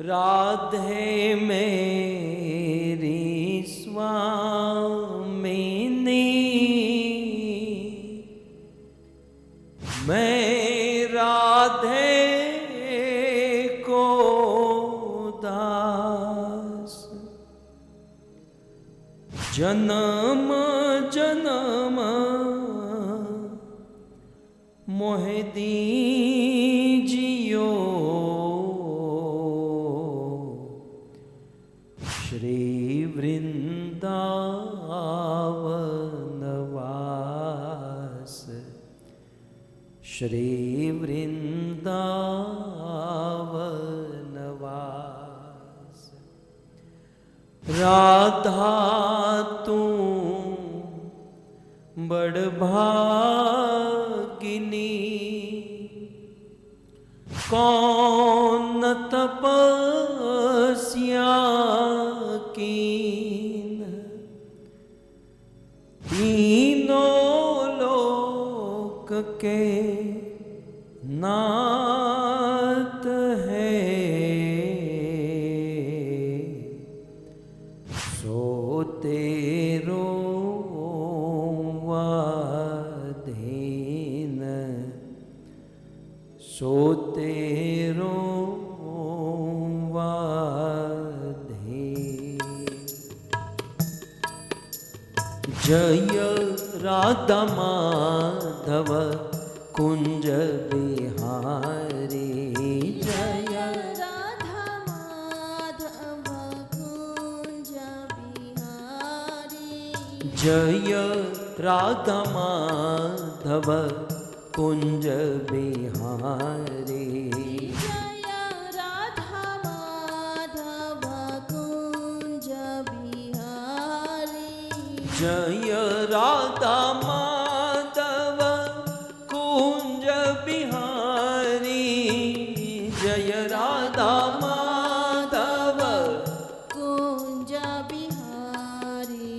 राधे मेरी स्वामिनी, मैं राधे को दास, जन्म जन्म मोहे दीजियो श्री वृंदावन वास, श्री वृंदावन वास। राधा तू बड़ भागिनी, कौन तपस्या कीन, तीनों लोक के नाथ है, सो तेरो वाधीन, सो तेरो वाधीन। जय राधा माधव कुंज बिहारी, जय राधा माधव कुंज बिहारी, जय राधा माधव कुंज बिहारी, जय राधा माधव कुंज बिहारी, जय राधा माधव कुंज बिहारी, जय राधा माधव कुंज बिहारी,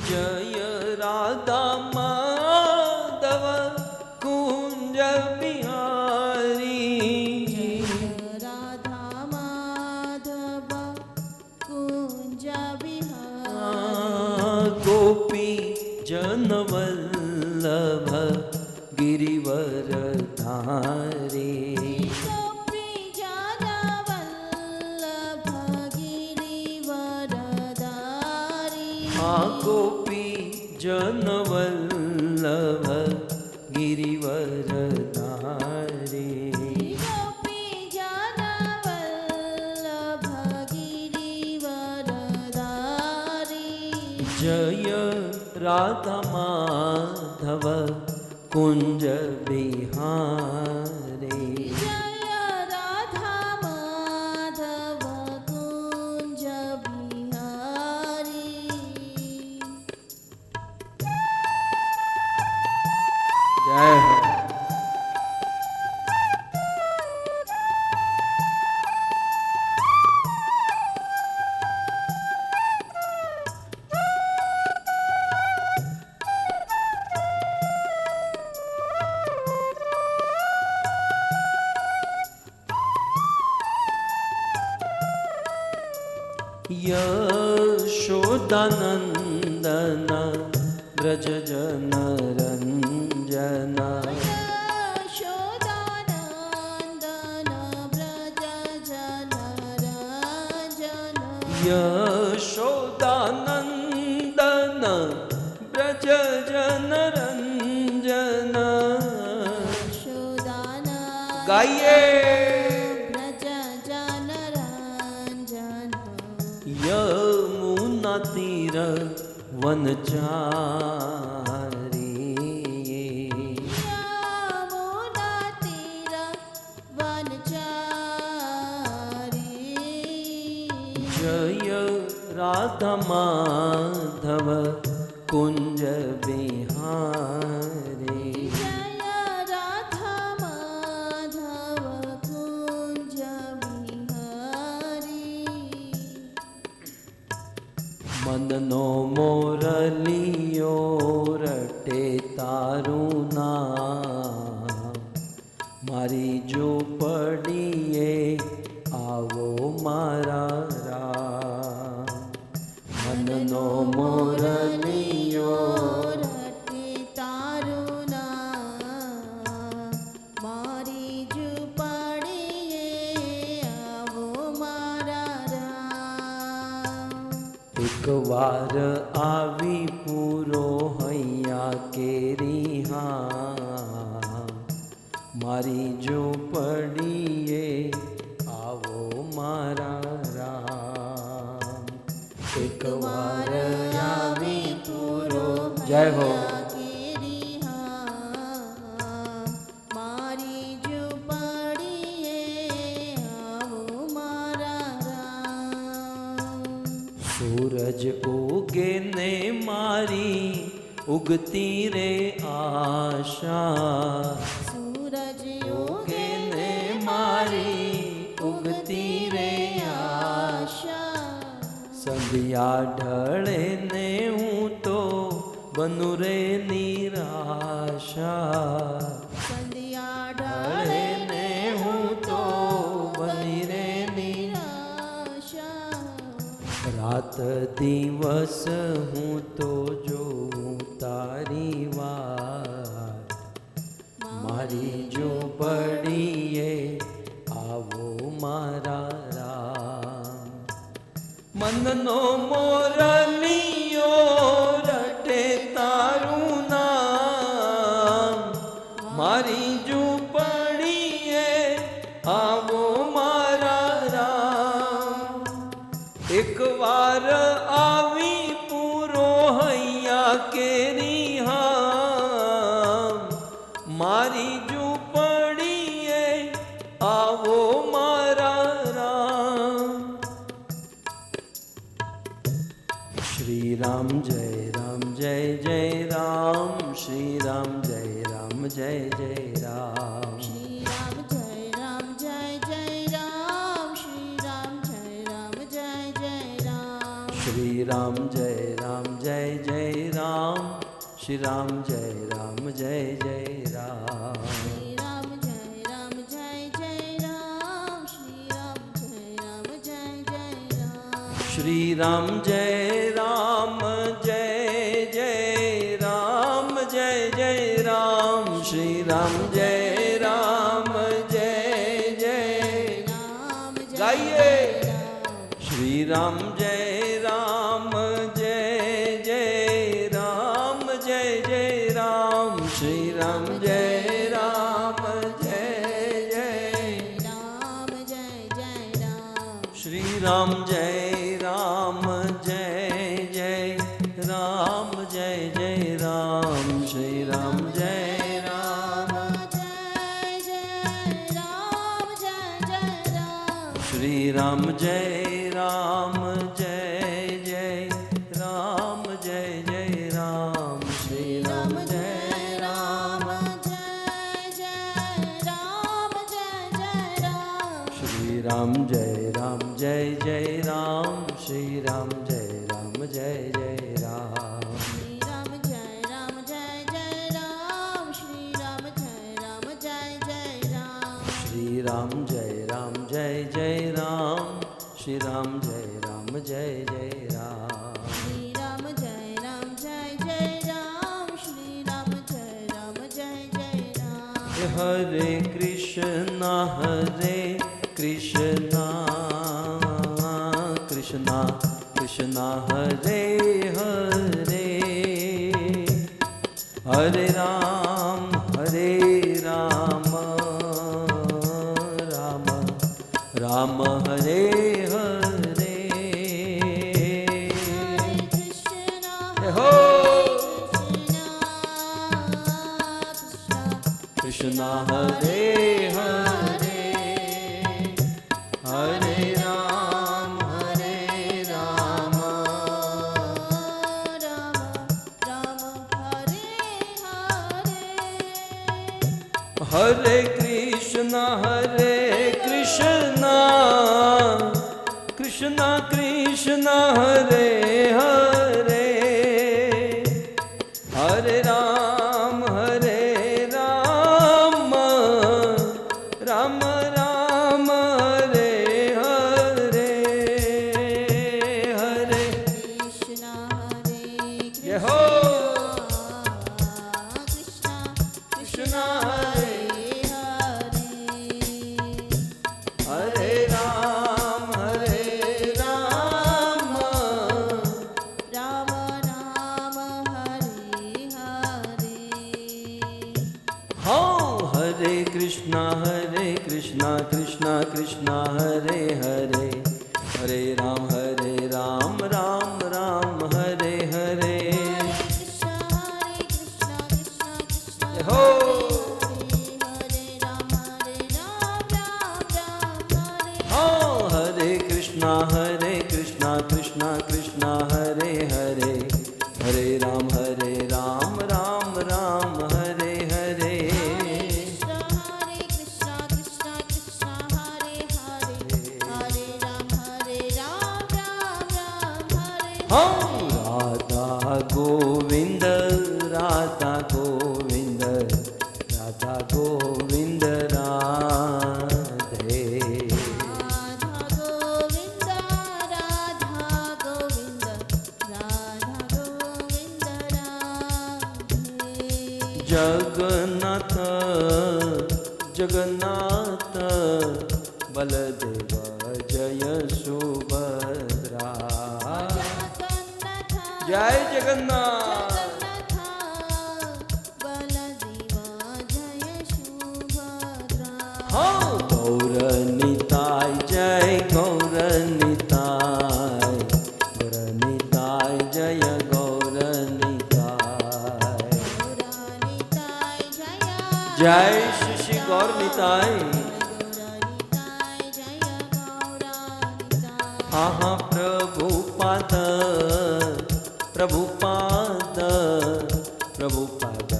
जय राधा माधव कुंज बिहारी, राधा माधव कुंज बिहारी। गोपी जनवल्लभ गिरिवर धारी, गोपी जनवल्लभ गिरिवरधारी, गोपी जनवल्लभ गिरिवर धारी, गोपी जनवल्लभ गिरिवरधारी, जय राधा माधव कुंज बिहारी, जय राधा माधव कुंज बिहारी। जय हो। यशोदानंदन ब्रज जन रंजन, यशोदानंदन ब्रज जन रंजन, यशोदानंदन ब्रज जन रंजन। यशोदानंदन गाइए ब्रज जन रंजन, यमुना तीर वनचारी, यमुना तीर वनचारी, जय राधा माधव कुंज बिहारी, जय राधा माधव कुंज बिहारी। मननो मोरलियो रटे तारू नाम, मारी जो पड़िए आवो મારા રામ મનનો મોરલિયો રટે તારું નામ મારી ઝૂંપડીએ આવો મારા રામ એક વાર આવી પૂરો હૈયા કેરી હા મારી ઝૂંપડીએ આવો મારા રામ એક વાર આવી પૂરો જય હો કેરી હા મારી ઝૂંપડીએ આવો મારા રામ સૂરજ ઉગે ને મારી ઉગતી રે આશા સૂરજ ઉગે ને મારી ઉગતી રે આશા સંધ્યા ઢળે ને હું તો બનુ રે નિરાશા સંધ્યા ઢળે ને હું તો બની રે નિરાશા રાત દિવસ હું તો જોઉં તારી વાત મારી ઝૂંપડીએ આવો મારા રામ મનનો મોરલિયો રટે તારું નામ મારી ઝૂંપડીએ આવો મારા રામ એક વાર આવી પૂરો હૈયા કેરી હા મારી ઝૂંપડીએ આવો મારા રામ શ્રી રામ જય રામ જય જય રામ શ્રી રામ જય રામ જય જય રામ શ્રી રામ જય રામ જય જય રામ શ્રી રામ જય રામ જય જય રામ શ્રી રામ જય રામ જય જય રામ શ્રી રામ જય રામ જય જય રામ શ્રી રામ જય રામ જય જય રામ શ્રી રામ જય રામ જય જય રામ શ્રી રામ જય રામ જય જય રામ જય જય રામ શ્રી રામ જય રામ જય જય રામ જય ગાઈએ રામ શ્રી રામ જય રામ જય જય રામ જય જય રામ શ્રી રામ જય રામ જય જય રામ જય જય રામ શ્રી રામ જય રામ જય જય રામ જય જય રામ શ્રી રામ જય રામ શ્રી રામ જય રામ જય જય રામ જય જય રામ શ્રી રામ જય રામ શ્રી રામ જય રામ જય જય રામ શ્રી રામ જય રામ જય જય રામ શ્રી રામ જય રામ જય જય રામ શ્રી રામ જય રામ જય જય રામ હરે કૃષ્ણ કૃષ્ણ કૃષ્ણ હરે હરે હરે રામ રામ રામ હરે હરે હો કૃષ્ણ હરે હરે હરે રામ હરે કૃષ્ણ કૃષ્ણ કૃષ્ણ હરે હરે હરે રામ રામ રામ હરે હરે कृष्णा कृष्णा हरे हरे, हरे राम राम राम हरे हरे। कृष्णा कृष्णा कृष्णा हरे हरे, हरे राम राम राम हरे हाँ राधा गोविंद राधा गोविंद राधा गोविंद राधे। राधा गोविंद राधा गोविंद राधा गोविंद राधे। जगन्नाथ जगन्नाथ बलदेव जय सुभद्रा। जय जगन्नाथ। हाँ गौरनिताय जय गौरनिताय, गौरनिताय जय गौरनिताय। जय श्री गौरनिताय। हाँ हाँ प्रभुपाद प्रभुपाद प्रभुपाद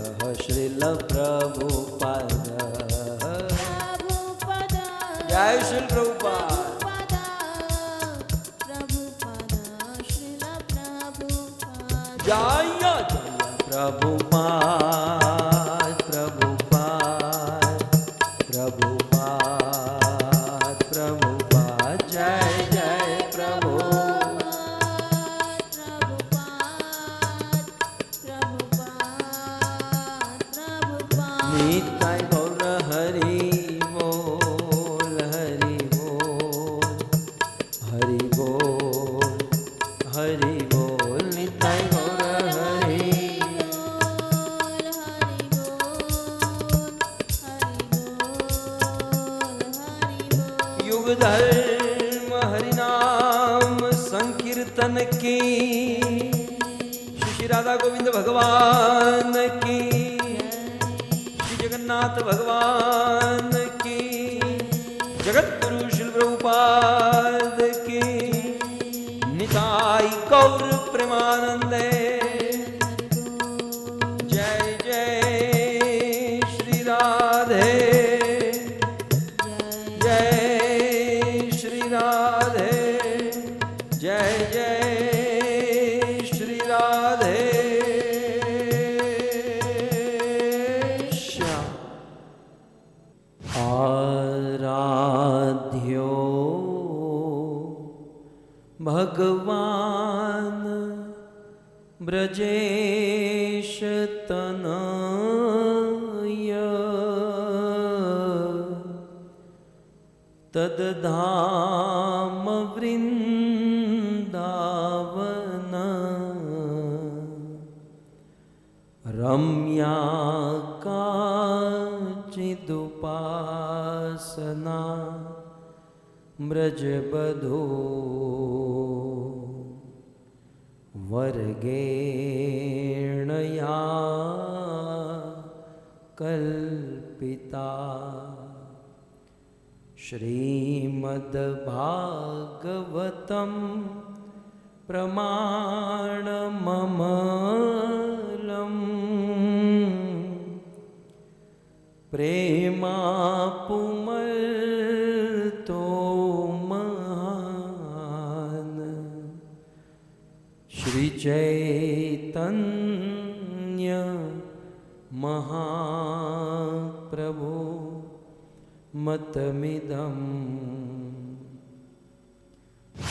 श्रील प्रभुपाद। जय श्री प्रभुपाद। जय जय प्रभुपाद प्रभुपाद प्रभुपाद प्रभुपाद। जय जय निताय गौर हरि बोल हरि बोल हरि बोल हरि बोल। निताय गौर हरि युग धर्म हरिनाम संकीर्तन की, श्री राधा गोविंद भगवान की, जगन्नाथ भगवान की, जगत गुरु श्री प्रभुपाद की। निताई गौर प्रेमानंदे। जय जय श्री राधे, जय श्री राधे, जय जय श्री राधे। आराध्यो भगवान ब्रजेश तनय, तद्धाम वृंदावन रम्या काचिदुपासना ब्रजबधो वर्गेण या कल्पिता। श्रीमद्भागवतं प्रमाणममलम् प्रेमापुमर्तो महान्। श्रीचैतन्य महाप्रभु मतमिदं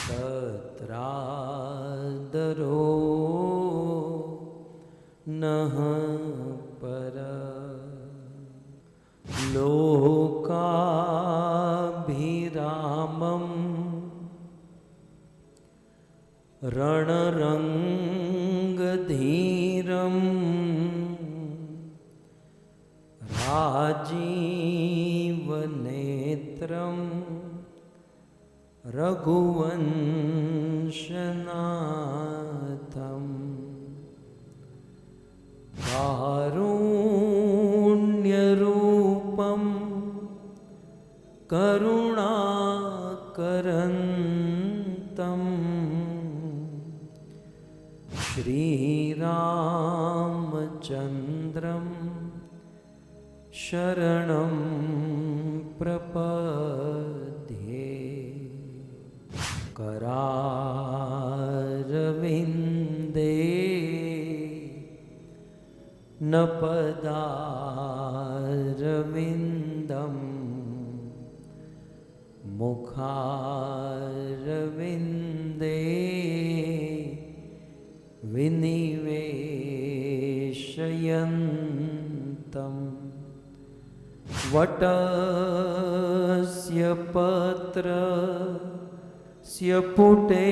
तत्रादरो नः पर। लोकाभिरामं रणरङ्गधीरं राजीवनेत्रं रघुवंशनाथं कारुण्यरूपं करुणाकरन्तं श्रीरामचन्द्रं शरणं प्रपद्ये करारविन्दे न पदारविन्दं मुखारविन्दे विनिवेशयन्तं वटस्य पत्रस्य पुटे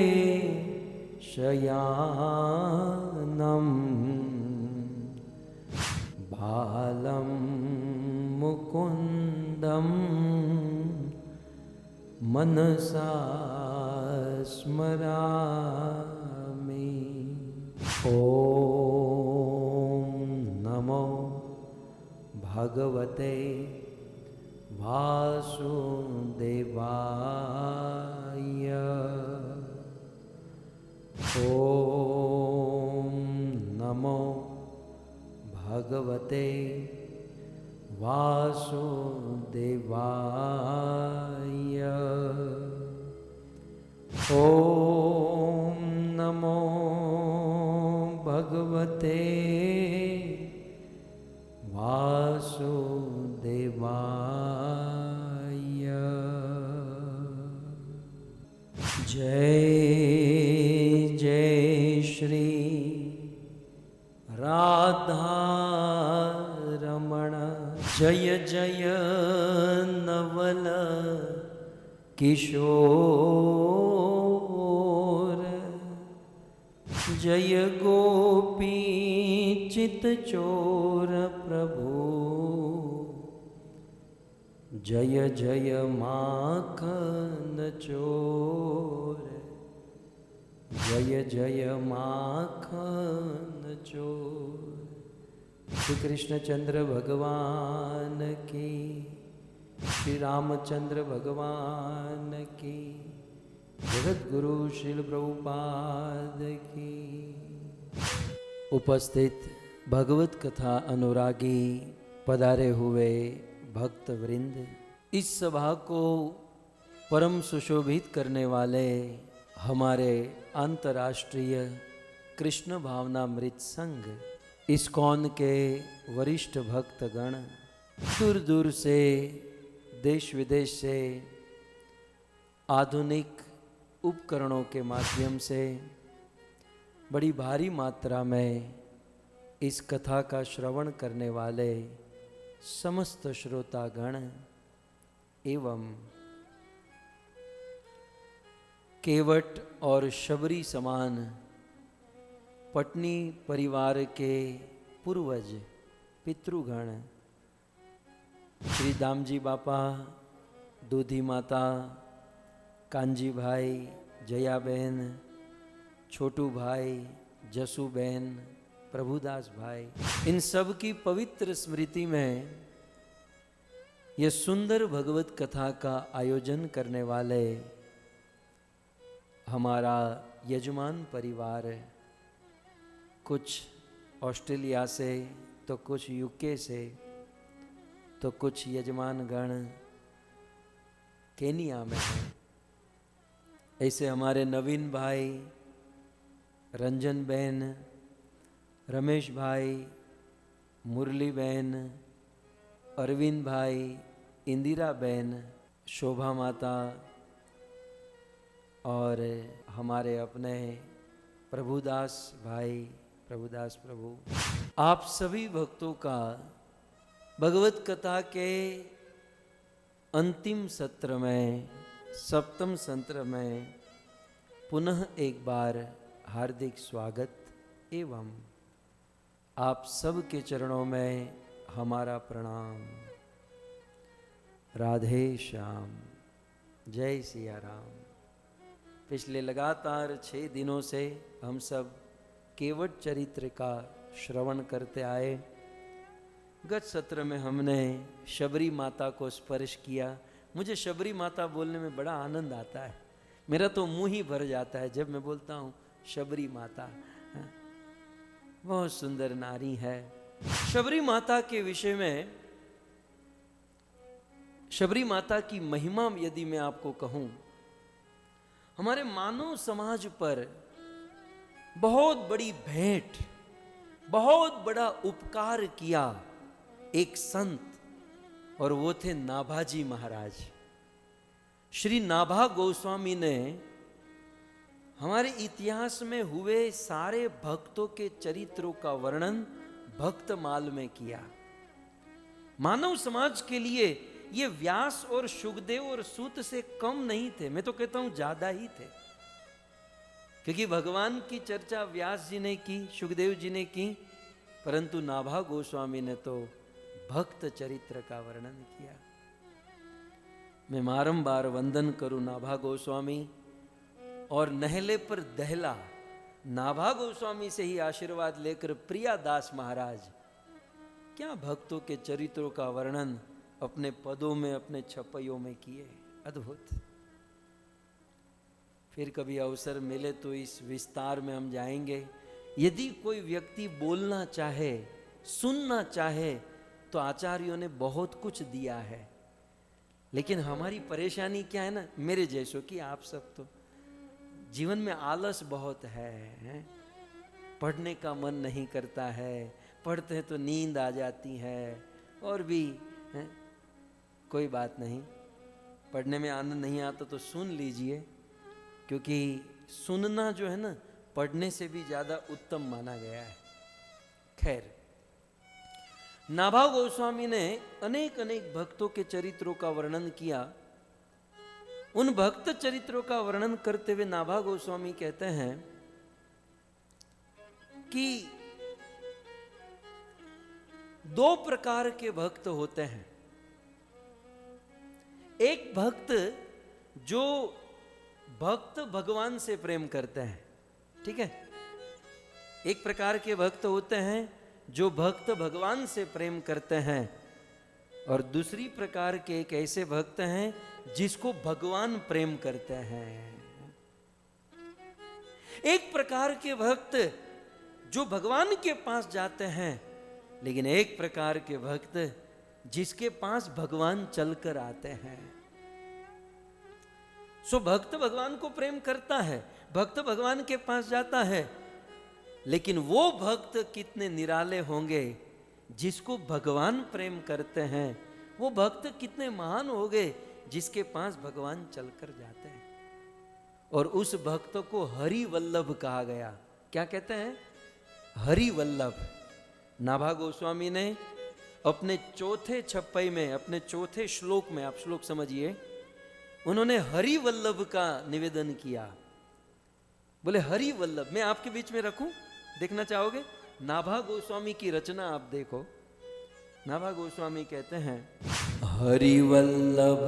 शयानं बालं मुकुन्दं मनसा स्मरामि। ॐ नमो भगवते वासुदेवाय। ॐ नमो भगवते वासुदेवाय। ॐ नमो भगवते वासुदेवाय। जय जय श्री राधारमण, जय जय नवल किशोर, जय गोपी चितचोर प्रभु, जय जय माखन चोर, जय जय माखन चोर। श्री कृष्णचंद्र भगवान की, श्री रामचंद्र भगवान की, जगत गुरु श्रील प्रभुपाद की। उपस्थित भगवत कथा अनुरागी पधारे हुए भक्त वृंद, इस सभा को परम सुशोभित करने वाले हमारे अंतर्राष्ट्रीय कृष्ण भावनामृत संघ इस्कॉन के वरिष्ठ भक्तगण, दूर दूर से देश विदेश से आधुनिक उपकरणों के माध्यम से बड़ी भारी मात्रा में इस कथा का श्रवण करने वाले समस्त श्रोतागण एवं केवट और शबरी समान पटनी परिवार के पूर्वज पितृगण, श्री दामजी बापा, दूधी माता, कांजी भाई, जया बहन, छोटू भाई, जसू बहन, प्रभुदास भाई, इन सब की पवित्र स्मृति में यह सुंदर भगवत कथा का आयोजन करने वाले हमारा यजमान परिवार, कुछ ऑस्ट्रेलिया से तो कुछ यूके से तो कुछ यजमान गण केनिया में हैं। ऐसे हमारे नवीन भाई, रंजन बहन, रमेश भाई, मुरली बहन, अरविंद भाई, इंदिरा बहन, शोभा माता और हमारे अपने प्रभुदास भाई, प्रभुदास प्रभु, आप सभी भक्तों का भगवत कथा के अंतिम सत्र में, सप्तम सत्र में पुनः एक बार हार्दिक स्वागत एवं आप सब के चरणों में हमारा प्रणाम। राधे श्याम, जय सिया राम। पिछले लगातार 6 दिनों से हम सब केवट चरित्र का श्रवण करते आए। गत सत्र में हमने शबरी माता को स्पर्श किया। मुझे शबरी माता बोलने में बड़ा आनंद आता है, मेरा तो मुंह ही भर जाता है जब मैं बोलता हूँ शबरी माता। बहुत सुंदर नारी है। शबरी माता के विषय में, शबरी माता की महिमा यदि मैं आपको कहूं, हमारे मानव समाज पर बहुत बड़ी भेंट, बहुत बड़ा उपकार किया एक संत, और वो थे नाभाजी महाराज। श्री नाभा गोस्वामी ने हमारे इतिहास में हुए सारे भक्तों के चरित्रों का वर्णन भक्तमाल में किया। मानव समाज के लिए ये व्यास और शुकदेव और सूत से कम नहीं थे, मैं तो कहता हूं ज्यादा ही थे, क्योंकि भगवान की चर्चा व्यास जी ने की, शुकदेव जी ने की, परंतु नाभा गोस्वामी ने तो भक्त चरित्र का वर्णन किया। मैं बारंबार वंदन करूं नाभा गोस्वामी, और नहले पर दहला नाभा गोस्वामी से ही आशीर्वाद लेकर प्रिया दास महाराज क्या भक्तों के चरित्रों का वर्णन अपने पदों में, अपने छपैयों में किए, अद्भुत। फिर कभी अवसर मिले तो इस विस्तार में हम जाएंगे। यदि कोई व्यक्ति बोलना चाहे, सुनना चाहे, तो आचार्यों ने बहुत कुछ दिया है, लेकिन हमारी परेशानी क्या है ना, मेरे जैसों की, आप सब तो जीवन में आलस बहुत है, पढ़ने का मन नहीं करता है, पढ़ते हैं तो नींद आ जाती है, और भी है? कोई बात नहीं, पढ़ने में आनंद नहीं आता तो सुन लीजिए, क्योंकि सुनना जो है ना पढ़ने से भी ज्यादा उत्तम माना गया है। खैर, नाभा गोस्वामी ने अनेक अनेक भक्तों के चरित्रों का वर्णन किया। उन भक्त चरित्रों का वर्णन करते हुए नाभा गोस्वामी कहते हैं कि दो प्रकार के भक्त होते हैं। एक भक्त जो भक्त भगवान से प्रेम करते हैं, ठीक है, एक प्रकार के भक्त होते हैं जो भक्त भगवान से प्रेम करते हैं, और दूसरी प्रकार के एक ऐसे भक्त हैं जिसको भगवान प्रेम करते हैं। एक प्रकार के भक्त जो भगवान के पास जाते हैं, लेकिन एक प्रकार के भक्त जिसके पास भगवान चलकर आते हैं। सो भक्त भगवान को प्रेम करता है, भक्त भगवान के पास जाता है, लेकिन वो भक्त कितने निराले होंगे जिसको भगवान प्रेम करते हैं, वो भक्त कितने महान होंगे जिसके पास भगवान चलकर जाते हैं। और उस भक्त को हरि वल्लभ कहा गया। क्या कहते हैं? हरि वल्लभ। नाभा गोस्वामी ने अपने चौथे छप्पई में, अपने चौथे श्लोक में, आप श्लोक समझिए, उन्होंने हरि वल्लभ का निवेदन किया। बोले हरि वल्लभ, मैं आपके बीच में रखूं, देखना चाहोगे? नाभा गोस्वामी की रचना आप देखो। नाभा गोस्वामी कहते हैं, हरि वल्लभ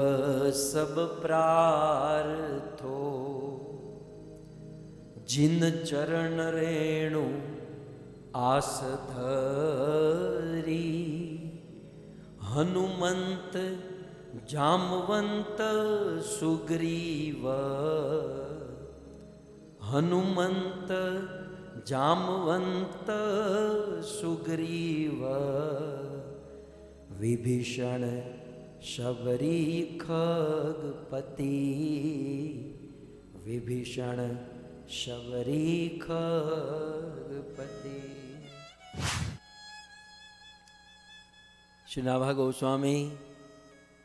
सब प्रार्थो, जिन चरण रेणु आस धरी, हनुमंत जामवंत सुग्रीव, हनुमंत जामवंत सुग्रीव, विभीषण शबरी खगपति, विभीषण शबरी खगपति। श्री नाभा गोस्वामी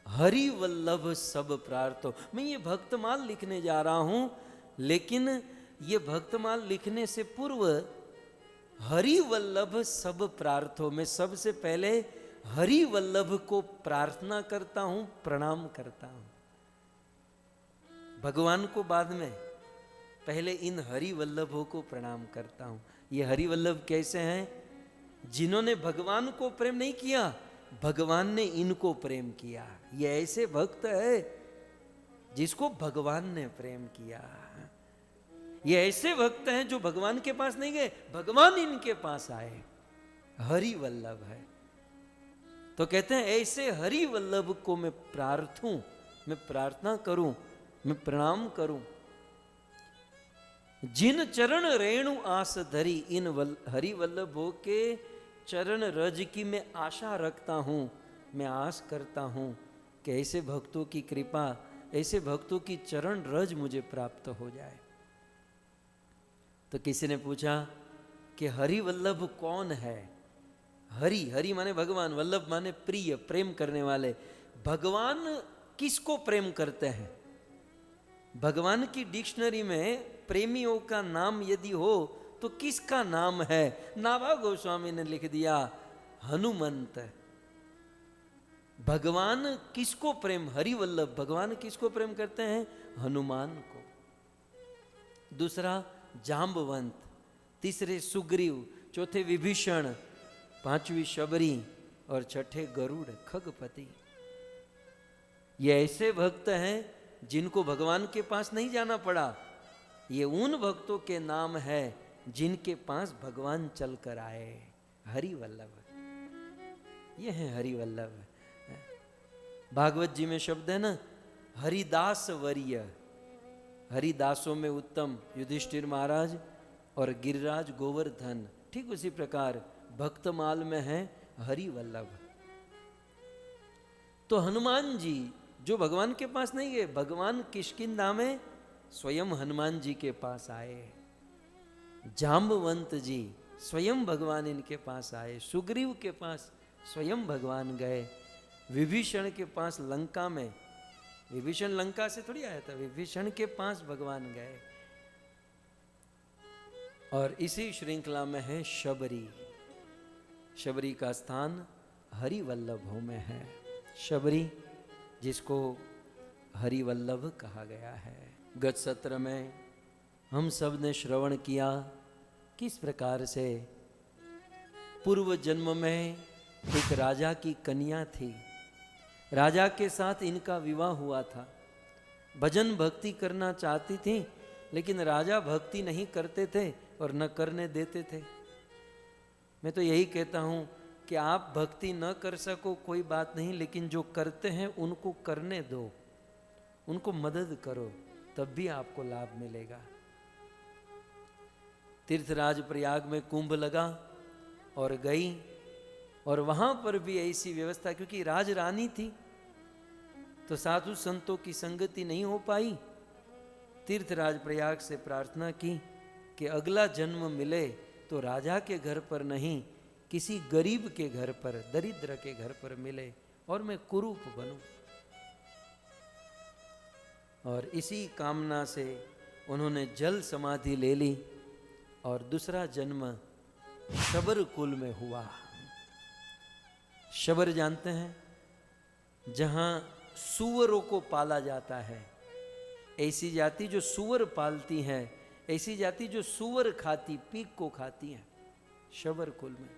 हरि वल्लभ सब प्रार्थो। मैं ये भक्तमाल लिखने जा रहा हूं, लेकिन ये भक्तमाल लिखने से पूर्व हरि वल्लभ सब प्रार्थो में सबसे पहले हरि वल्लभ को प्रार्थना करता हूं, प्रणाम करता हूं। भगवान को बाद में, पहले इन हरि वल्लभों को प्रणाम करता हूं। ये हरि वल्लभ कैसे हैं? जिन्होंने भगवान को प्रेम नहीं किया, भगवान ने इनको प्रेम किया। ये ऐसे भक्त है जिसको भगवान ने प्रेम किया। ये ऐसे भक्त हैं जो भगवान के पास नहीं गए, भगवान इनके पास आए। हरि वल्लभ है। तो कहते हैं ऐसे हरि वल्लभ को मैं प्रार्थूं, मैं प्रार्थना करूं, मैं प्रणाम करूं। जिन चरण रेणु आस धरी, इन हरि वल्लभों के चरण रज की मैं आशा रखता हूँ, मैं आस करता हूँ कि ऐसे भक्तों की कृपा, ऐसे भक्तों की चरण रज मुझे प्राप्त हो जाए। तो किसी ने पूछा कि हरि वल्लभ कौन है? हरि, हरि माने भगवान, वल्लभ माने प्रिय, प्रेम करने वाले। भगवान किसको प्रेम करते हैं? भगवान की डिक्शनरी में प्रेमियों का नाम यदि हो तो किसका नाम है? नाभा गोस्वामी ने लिख दिया हनुमंत। भगवान किसको प्रेम, हरि वल्लभ भगवान किसको प्रेम करते हैं? हनुमान को। दूसरा जाम्बवंत, तीसरे सुग्रीव, चौथे विभीषण, पांचवी शबरी और छठे गरुड़ खगपति। ये ऐसे भक्त हैं जिनको भगवान के पास नहीं जाना पड़ा। ये उन भक्तों के नाम है जिनके पास भगवान चल कर आए। हरि वल्लभ, ये है हरि वल्लभ। भागवत जी में शब्द है ना, हरिदास वर्य। हरिदासों में उत्तम युधिष्ठिर महाराज और गिरिराज गोवर्धन। ठीक उसी प्रकार भक्तमाल में है हरि वल्लभ। तो हनुमान जी जो भगवान के पास नहीं गए, भगवान किष्किंधा में स्वयं हनुमान जी के पास आए। जाम्बवंत जी स्वयं भगवान इनके पास आए। सुग्रीव के पास स्वयं भगवान गए। विभीषण के पास लंका में, विभीषण लंका से थोड़ी आया था, विभीषण के पास भगवान गए। और इसी श्रृंखला में है शबरी। शबरी का स्थान हरि वल्लभों में है। शबरी जिसको हरि वल्लभ कहा गया है। गत सत्र में हम सब ने श्रवण किया किस प्रकार से पूर्व जन्म में एक राजा की कन्या थी, राजा के साथ इनका विवाह हुआ था। भजन भक्ति करना चाहती थी लेकिन राजा भक्ति नहीं करते थे और न करने देते थे। मैं तो यही कहता हूँ कि आप भक्ति न कर सको कोई बात नहीं, लेकिन जो करते हैं उनको करने दो, उनको मदद करो, तब भी आपको लाभ मिलेगा। तीर्थराज प्रयाग में कुंभ लगा और गई, और वहां पर भी ऐसी व्यवस्था, क्योंकि राज रानी थी तो साधु संतों की संगति नहीं हो पाई। तीर्थराज प्रयाग से प्रार्थना की कि अगला जन्म मिले तो राजा के घर पर नहीं, किसी गरीब के घर पर, दरिद्र के घर पर मिले और मैं कुरूप बनूं। और इसी कामना से उन्होंने जल समाधि ले ली और दूसरा जन्म शबर कुल में हुआ। शबर जानते हैं, जहां सूअरों को पाला जाता है, ऐसी जाति जो सूअर पालती है, ऐसी जाति जो सूअर खाती, पीक को खाती है, शबर कुल में।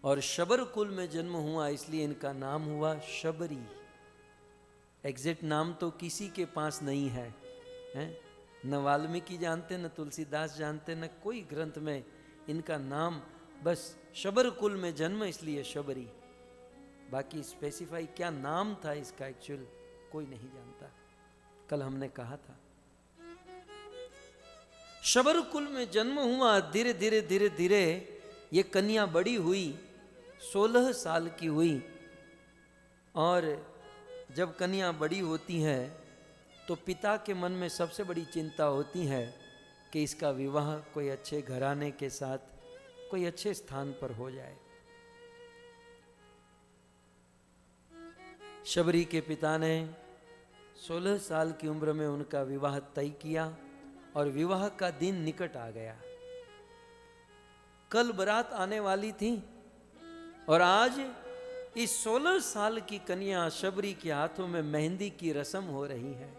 और शबर कुल में जन्म हुआ इसलिए इनका नाम हुआ शबरी। एग्जैक्ट नाम तो किसी के पास नहीं है, न वाल्मीकि जानते, न तुलसीदास जानते, न कोई ग्रंथ में इनका नाम, बस शबर कुल में जन्म इसलिए शबरी। बाकी स्पेसिफाई क्या नाम था इसका एक्चुअल कोई नहीं जानता। कल हमने कहा था शबर कुल में जन्म हुआ। धीरे धीरे धीरे धीरे ये कन्या बड़ी हुई, 16 साल की हुई। और जब कन्या बड़ी होती है तो पिता के मन में सबसे बड़ी चिंता होती है कि इसका विवाह कोई अच्छे घराने के साथ, कोई अच्छे स्थान पर हो जाए। शबरी के पिता ने 16 साल की उम्र में उनका विवाह तय किया और विवाह का दिन निकट आ गया। कल बारात आने वाली थी और आज इस 16 साल की कन्या शबरी के हाथों में मेहंदी की रस्म हो रही है।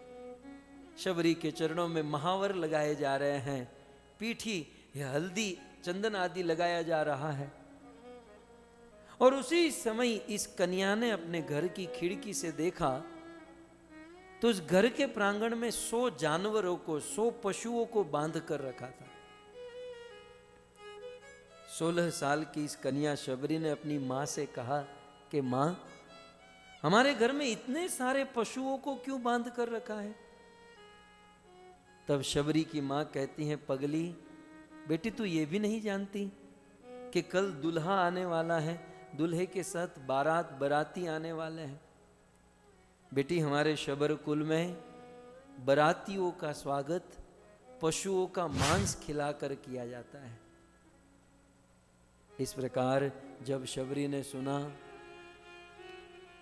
शबरी के चरणों में महावर लगाए जा रहे हैं, पीठी हल्दी चंदन आदि लगाया जा रहा है। और उसी समय इस कन्या ने अपने घर की खिड़की से देखा तो उस घर के प्रांगण में 100 जानवरों को, 100 पशुओं को बांध कर रखा था। 16 साल की इस कन्या शबरी ने अपनी मां से कहा कि मां, हमारे घर में इतने सारे पशुओं को क्यों बांध कर रखा है? तब शबरी की माँ कहती है, पगली बेटी तू ये भी नहीं जानती कि कल दूल्हा आने वाला है, दूल्हे के साथ बाराती आने वाले हैं। बेटी हमारे शबर कुल में बारातियों का स्वागत पशुओं का मांस खिलाकर किया जाता है। इस प्रकार जब शबरी ने सुना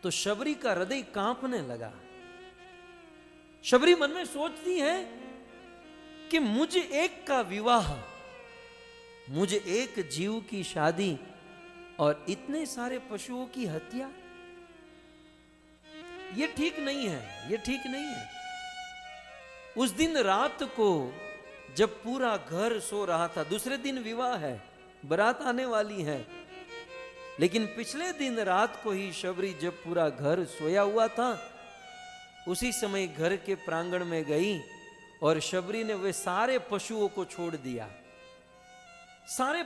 तो शबरी का हृदय कांपने लगा। शबरी मन में सोचती है कि मुझे एक का विवाह, मुझे एक जीव की शादी और इतने सारे पशुओं की हत्या, ये ठीक नहीं है, ये ठीक नहीं है। उस दिन रात को जब पूरा घर सो रहा था, दूसरे दिन विवाह है, बारात आने वाली है, लेकिन पिछले दिन रात को ही शबरी जब पूरा घर सोया हुआ था, उसी समय घर के प्रांगण में गई और शबरी ने वे सारे पशुओं को छोड़ दिया। सारे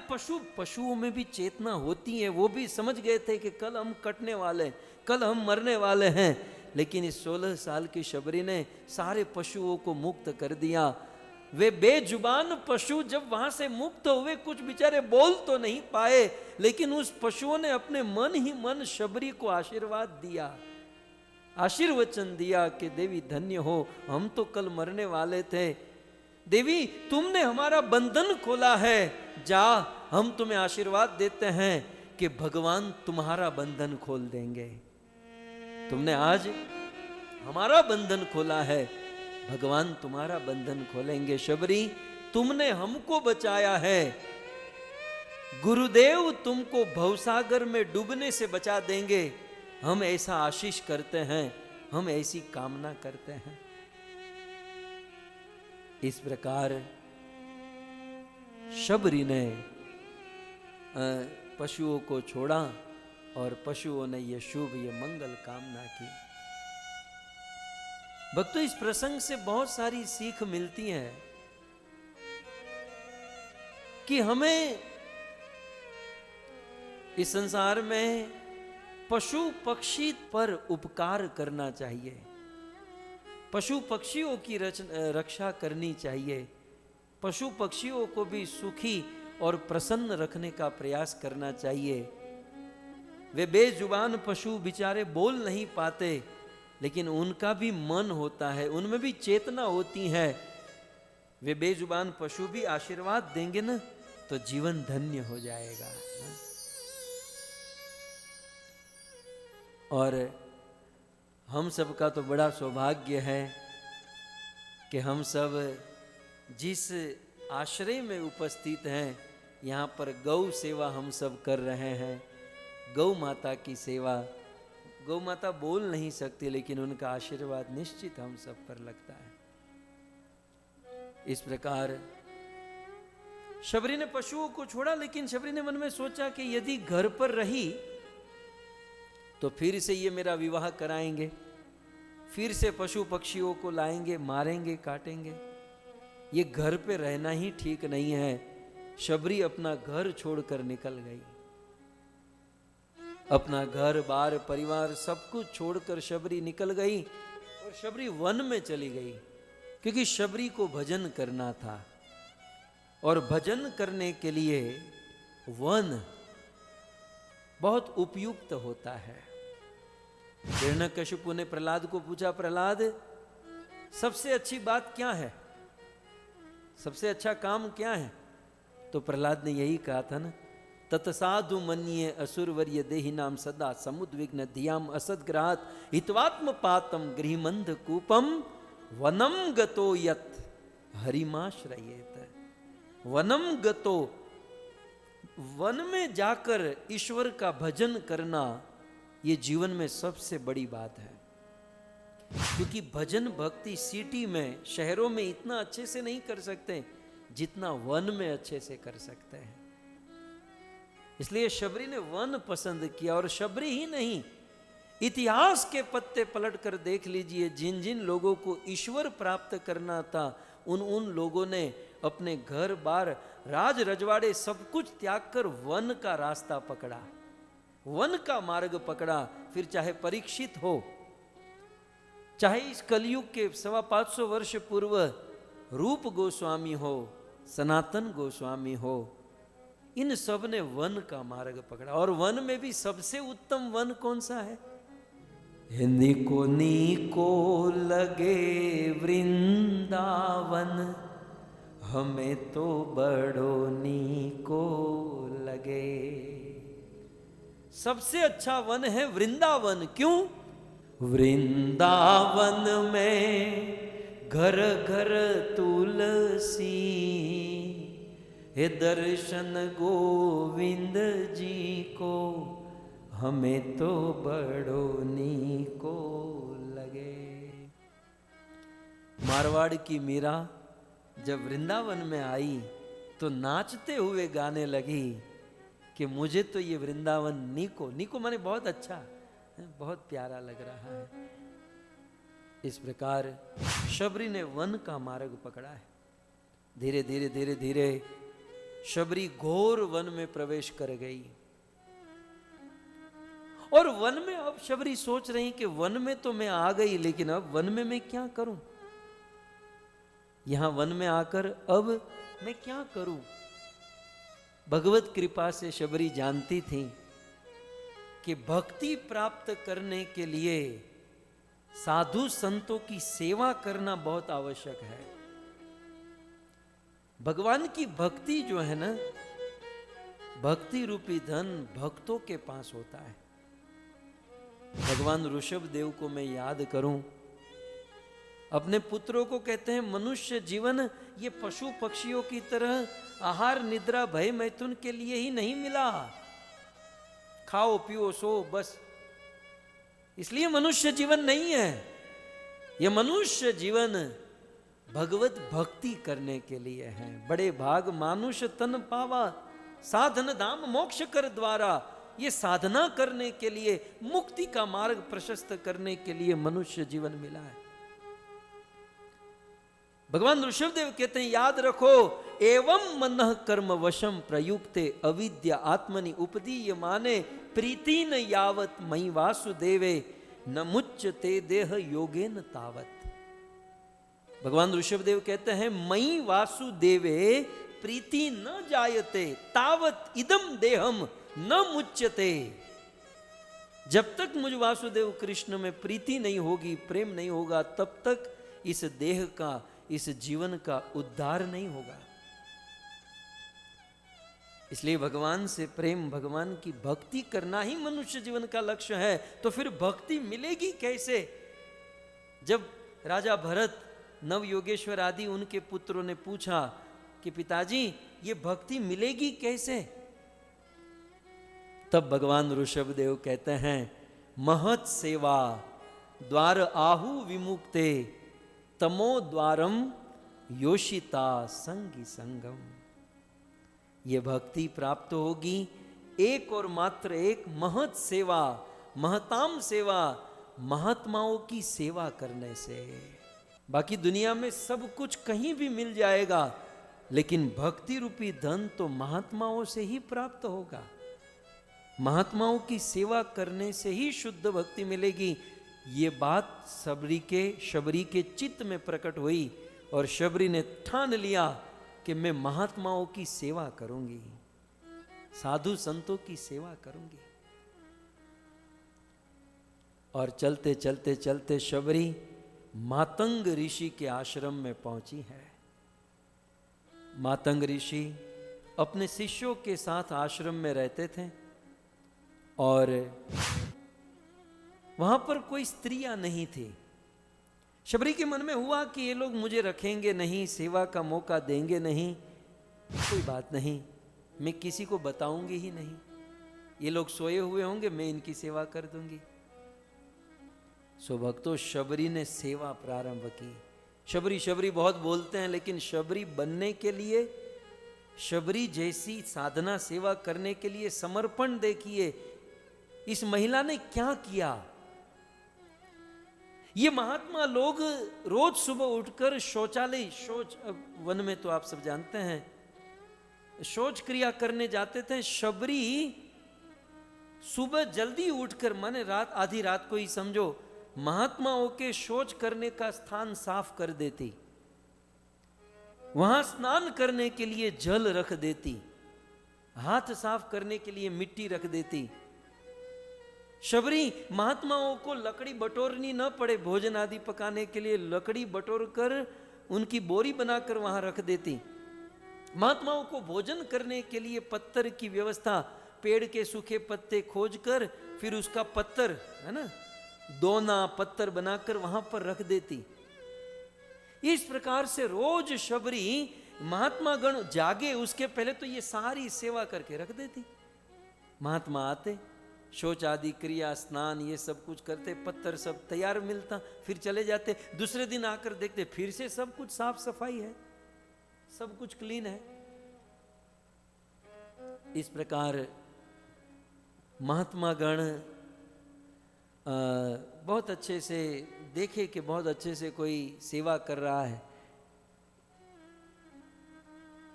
पशुओं में भी चेतना होती है, वो भी समझ गए थे कि कल हम कटने वाले हैं, कल हम मरने वाले हैं। लेकिन इस 16 साल की शबरी ने सारे पशुओं को मुक्त कर दिया। वे बेजुबान पशु जब वहां से मुक्त हुए, कुछ बेचारे बोल तो नहीं पाए, लेकिन उस पशुओं ने अपने मन ही मन शबरी को आशीर्वाद दिया, आशीर्वचन दिया कि देवी धन्य हो, हम तो कल मरने वाले थे, देवी तुमने हमारा बंधन खोला है, जा हम तुम्हें आशीर्वाद देते हैं कि भगवान तुम्हारा बंधन खोल देंगे। तुमने आज हमारा बंधन खोला है, भगवान तुम्हारा बंधन खोलेंगे। शबरी तुमने हमको बचाया है, गुरुदेव तुमको भवसागर में डूबने से बचा देंगे। हम ऐसा आशीष करते हैं, हम ऐसी कामना करते हैं। इस प्रकार शबरी ने पशुओं को छोड़ा और पशुओं ने ये शुभ, ये मंगल कामना की। भक्तों, इस प्रसंग से बहुत सारी सीख मिलती है कि हमें इस संसार में पशु पक्षी पर उपकार करना चाहिए, पशु पक्षियों की रक्षा करनी चाहिए, पशु पक्षियों को भी सुखी और प्रसन्न रखने का प्रयास करना चाहिए। वे बेजुबान पशु बेचारे बोल नहीं पाते, लेकिन उनका भी मन होता है, उनमें भी चेतना होती है। वे बेजुबान पशु भी आशीर्वाद देंगे ना, तो जीवन धन्य हो जाएगा। और हम सबका तो बड़ा सौभाग्य है कि हम सब जिस आश्रय में उपस्थित हैं, यहाँ पर गौ सेवा हम सब कर रहे हैं। गौ माता की सेवा, गौ माता बोल नहीं सकती, लेकिन उनका आशीर्वाद निश्चित हम सब पर लगता है। इस प्रकार शबरी ने पशुओं को छोड़ा, लेकिन शबरी ने मन में सोचा कि यदि घर पर रही तो फिर से ये मेरा विवाह कराएंगे, फिर से पशु पक्षियों को लाएंगे, मारेंगे, काटेंगे। ये घर पे रहना ही ठीक नहीं है। शबरी अपना घर छोड़कर निकल गई, अपना घर बार परिवार सब कुछ छोड़कर शबरी निकल गई और शबरी वन में चली गई, क्योंकि शबरी को भजन करना था और भजन करने के लिए वन बहुत उपयुक्त होता है। हिरण्यकशिपु ने प्रहलाद को पूछा, प्रहलाद सबसे अच्छी बात क्या है, सबसे अच्छा काम क्या है? तो प्रहलाद ने यही कहा था ना, तत्साधु मन्ये असुरवर्य देहि नाम सदा समुद्विग्न धियाम असदग्रहात हित्वात्म पातम गृहमंध कूपम वनम गतो यत हरिमाश्रयेत। वनम गतो, वन में जाकर ईश्वर का भजन करना ये जीवन में सबसे बड़ी बात है, क्योंकि भजन भक्ति सिटी में, शहरों में इतना अच्छे से नहीं कर सकते जितना वन में अच्छे से कर सकते हैं। इसलिए शबरी ने वन पसंद किया। और शबरी ही नहीं, इतिहास के पत्ते पलट कर देख लीजिए, जिन जिन लोगों को ईश्वर प्राप्त करना था, उन लोगों ने अपने घर बार, राज रजवाड़े सब कुछ त्याग कर वन का रास्ता पकड़ा, वन का मार्ग पकड़ा। फिर चाहे परीक्षित हो, चाहे इस कलयुग के 525 वर्ष पूर्व रूप गोस्वामी हो, सनातन गोस्वामी हो, इन सब ने वन का मार्ग पकड़ा। और वन में भी सबसे उत्तम वन कौन सा है? नीको नीको लगे वृंदावन, हमें तो बड़ो नीको लगे। सबसे अच्छा वन है वृंदावन। क्यों? वृंदावन में घर घर तुलसी, हे दर्शन गोविंद जी को, हमें तो बड़ो नीको लगे। मारवाड़ की मीरा जब वृंदावन में आई तो नाचते हुए गाने लगी कि मुझे तो ये वृंदावन नीको, नीको माने बहुत अच्छा, बहुत प्यारा लग रहा है। इस प्रकार शबरी ने वन का मार्ग पकड़ा है। धीरे धीरे धीरे धीरे शबरी घोर वन में प्रवेश कर गई। और वन में अब शबरी सोच रही कि वन में तो मैं आ गई, लेकिन अब वन में मैं क्या करूं? यहां वन में आकर अब मैं क्या करूं? भगवत कृपा से शबरी जानती थी कि भक्ति प्राप्त करने के लिए साधु संतों की सेवा करना बहुत आवश्यक है। भगवान की भक्ति जो है ना, भक्ति रूपी धन भक्तों के पास होता है। भगवान ऋषभ देव को मैं याद करूं, अपने पुत्रों को कहते हैं मनुष्य जीवन ये पशु पक्षियों की तरह आहार निद्रा भय मैथुन के लिए ही नहीं मिला। खाओ पियो सो बस, इसलिए मनुष्य जीवन नहीं है। यह मनुष्य जीवन भगवत भक्ति करने के लिए है। बड़े भाग मानुष तन पावा, साधन धाम मोक्ष कर द्वारा। ये साधना करने के लिए, मुक्ति का मार्ग प्रशस्त करने के लिए मनुष्य जीवन मिला है। भगवान ऋषभदेव कहते हैं याद रखो, एवं मनः कर्म वशम प्रयुक्ते अविद्या आत्मनि उपदीय माने प्रीति न यावत मई वासुदेवे न मुच्यते देह योगेन तावत। भगवान ऋषभदेव कहते हैं मई वासुदेवे प्रीति न जायते तावत इदम देहम न मुच्यते। जब तक मुझ वासुदेव कृष्ण में प्रीति नहीं होगी, प्रेम नहीं होगा, तब तक इस देह का, इस जीवन का उद्धार नहीं होगा। इसलिए भगवान से प्रेम, भगवान की भक्ति करना ही मनुष्य जीवन का लक्ष्य है। तो फिर भक्ति मिलेगी कैसे? जब राजा भरत, नव योगेश्वर आदि उनके पुत्रों ने पूछा कि पिताजी ये भक्ति मिलेगी कैसे, तब भगवान ऋषभदेव कहते हैं महत सेवा द्वार आहु विमुक्ते तमो द्वारम योषिता संगी संगम। ये भक्ति प्राप्त होगी एक और मात्र एक महत सेवा, महताम सेवा, महात्माओं की सेवा करने से। बाकी दुनिया में सब कुछ कहीं भी मिल जाएगा, लेकिन भक्ति रूपी धन तो महात्माओं से ही प्राप्त होगा। महात्माओं की सेवा करने से ही शुद्ध भक्ति मिलेगी। ये बात शबरी के चित्त में प्रकट हुई और शबरी ने ठान लिया कि मैं महात्माओं की सेवा करूंगी, साधु संतों की सेवा करूंगी। और चलते चलते चलते शबरी मातंग ऋषि के आश्रम में पहुंची है। मातंग ऋषि अपने शिष्यों के साथ आश्रम में रहते थे और वहां पर कोई स्त्रियां नहीं थी। शबरी के मन में हुआ कि ये लोग मुझे रखेंगे नहीं, सेवा का मौका देंगे नहीं। कोई बात नहीं, मैं किसी को बताऊंगी ही नहीं। ये लोग सोए हुए होंगे, मैं इनकी सेवा कर दूंगी। सो भक्तों, शबरी ने सेवा प्रारंभ की। शबरी शबरी बहुत बोलते हैं, लेकिन शबरी बनने के लिए, शबरी जैसी साधना सेवा करने के लिए समर्पण देखिए इस महिला ने क्या किया। ये महात्मा लोग रोज सुबह उठकर शौचालय, शौच, वन में तो आप सब जानते हैं शौच क्रिया करने जाते थे। शबरी सुबह जल्दी उठकर, माने रात, आधी रात को ही समझो, महात्माओं के शौच करने का स्थान साफ कर देती। वहां स्नान करने के लिए जल रख देती, हाथ साफ करने के लिए मिट्टी रख देती। शबरी महात्माओं को लकड़ी बटोरनी न पड़े, भोजन आदि पकाने के लिए लकड़ी बटोर कर उनकी बोरी बनाकर वहां रख देती। महात्माओं को भोजन करने के लिए पत्थर की व्यवस्था, पेड़ के सूखे पत्ते खोजकर फिर उसका पत्थर है ना, दोना पत्थर बनाकर वहां पर रख देती। इस प्रकार से रोज शबरी महात्मा गण जागे उसके पहले तो ये सारी सेवा करके रख देती। महात्मा आते, शौच आदि क्रिया, स्नान ये सब कुछ करते, पत्थर सब तैयार मिलता, फिर चले जाते। दूसरे दिन आकर देखते फिर से सब कुछ साफ सफाई है, सब कुछ क्लीन है। इस प्रकार महात्मा गण बहुत अच्छे से देखे कि बहुत अच्छे से कोई सेवा कर रहा है।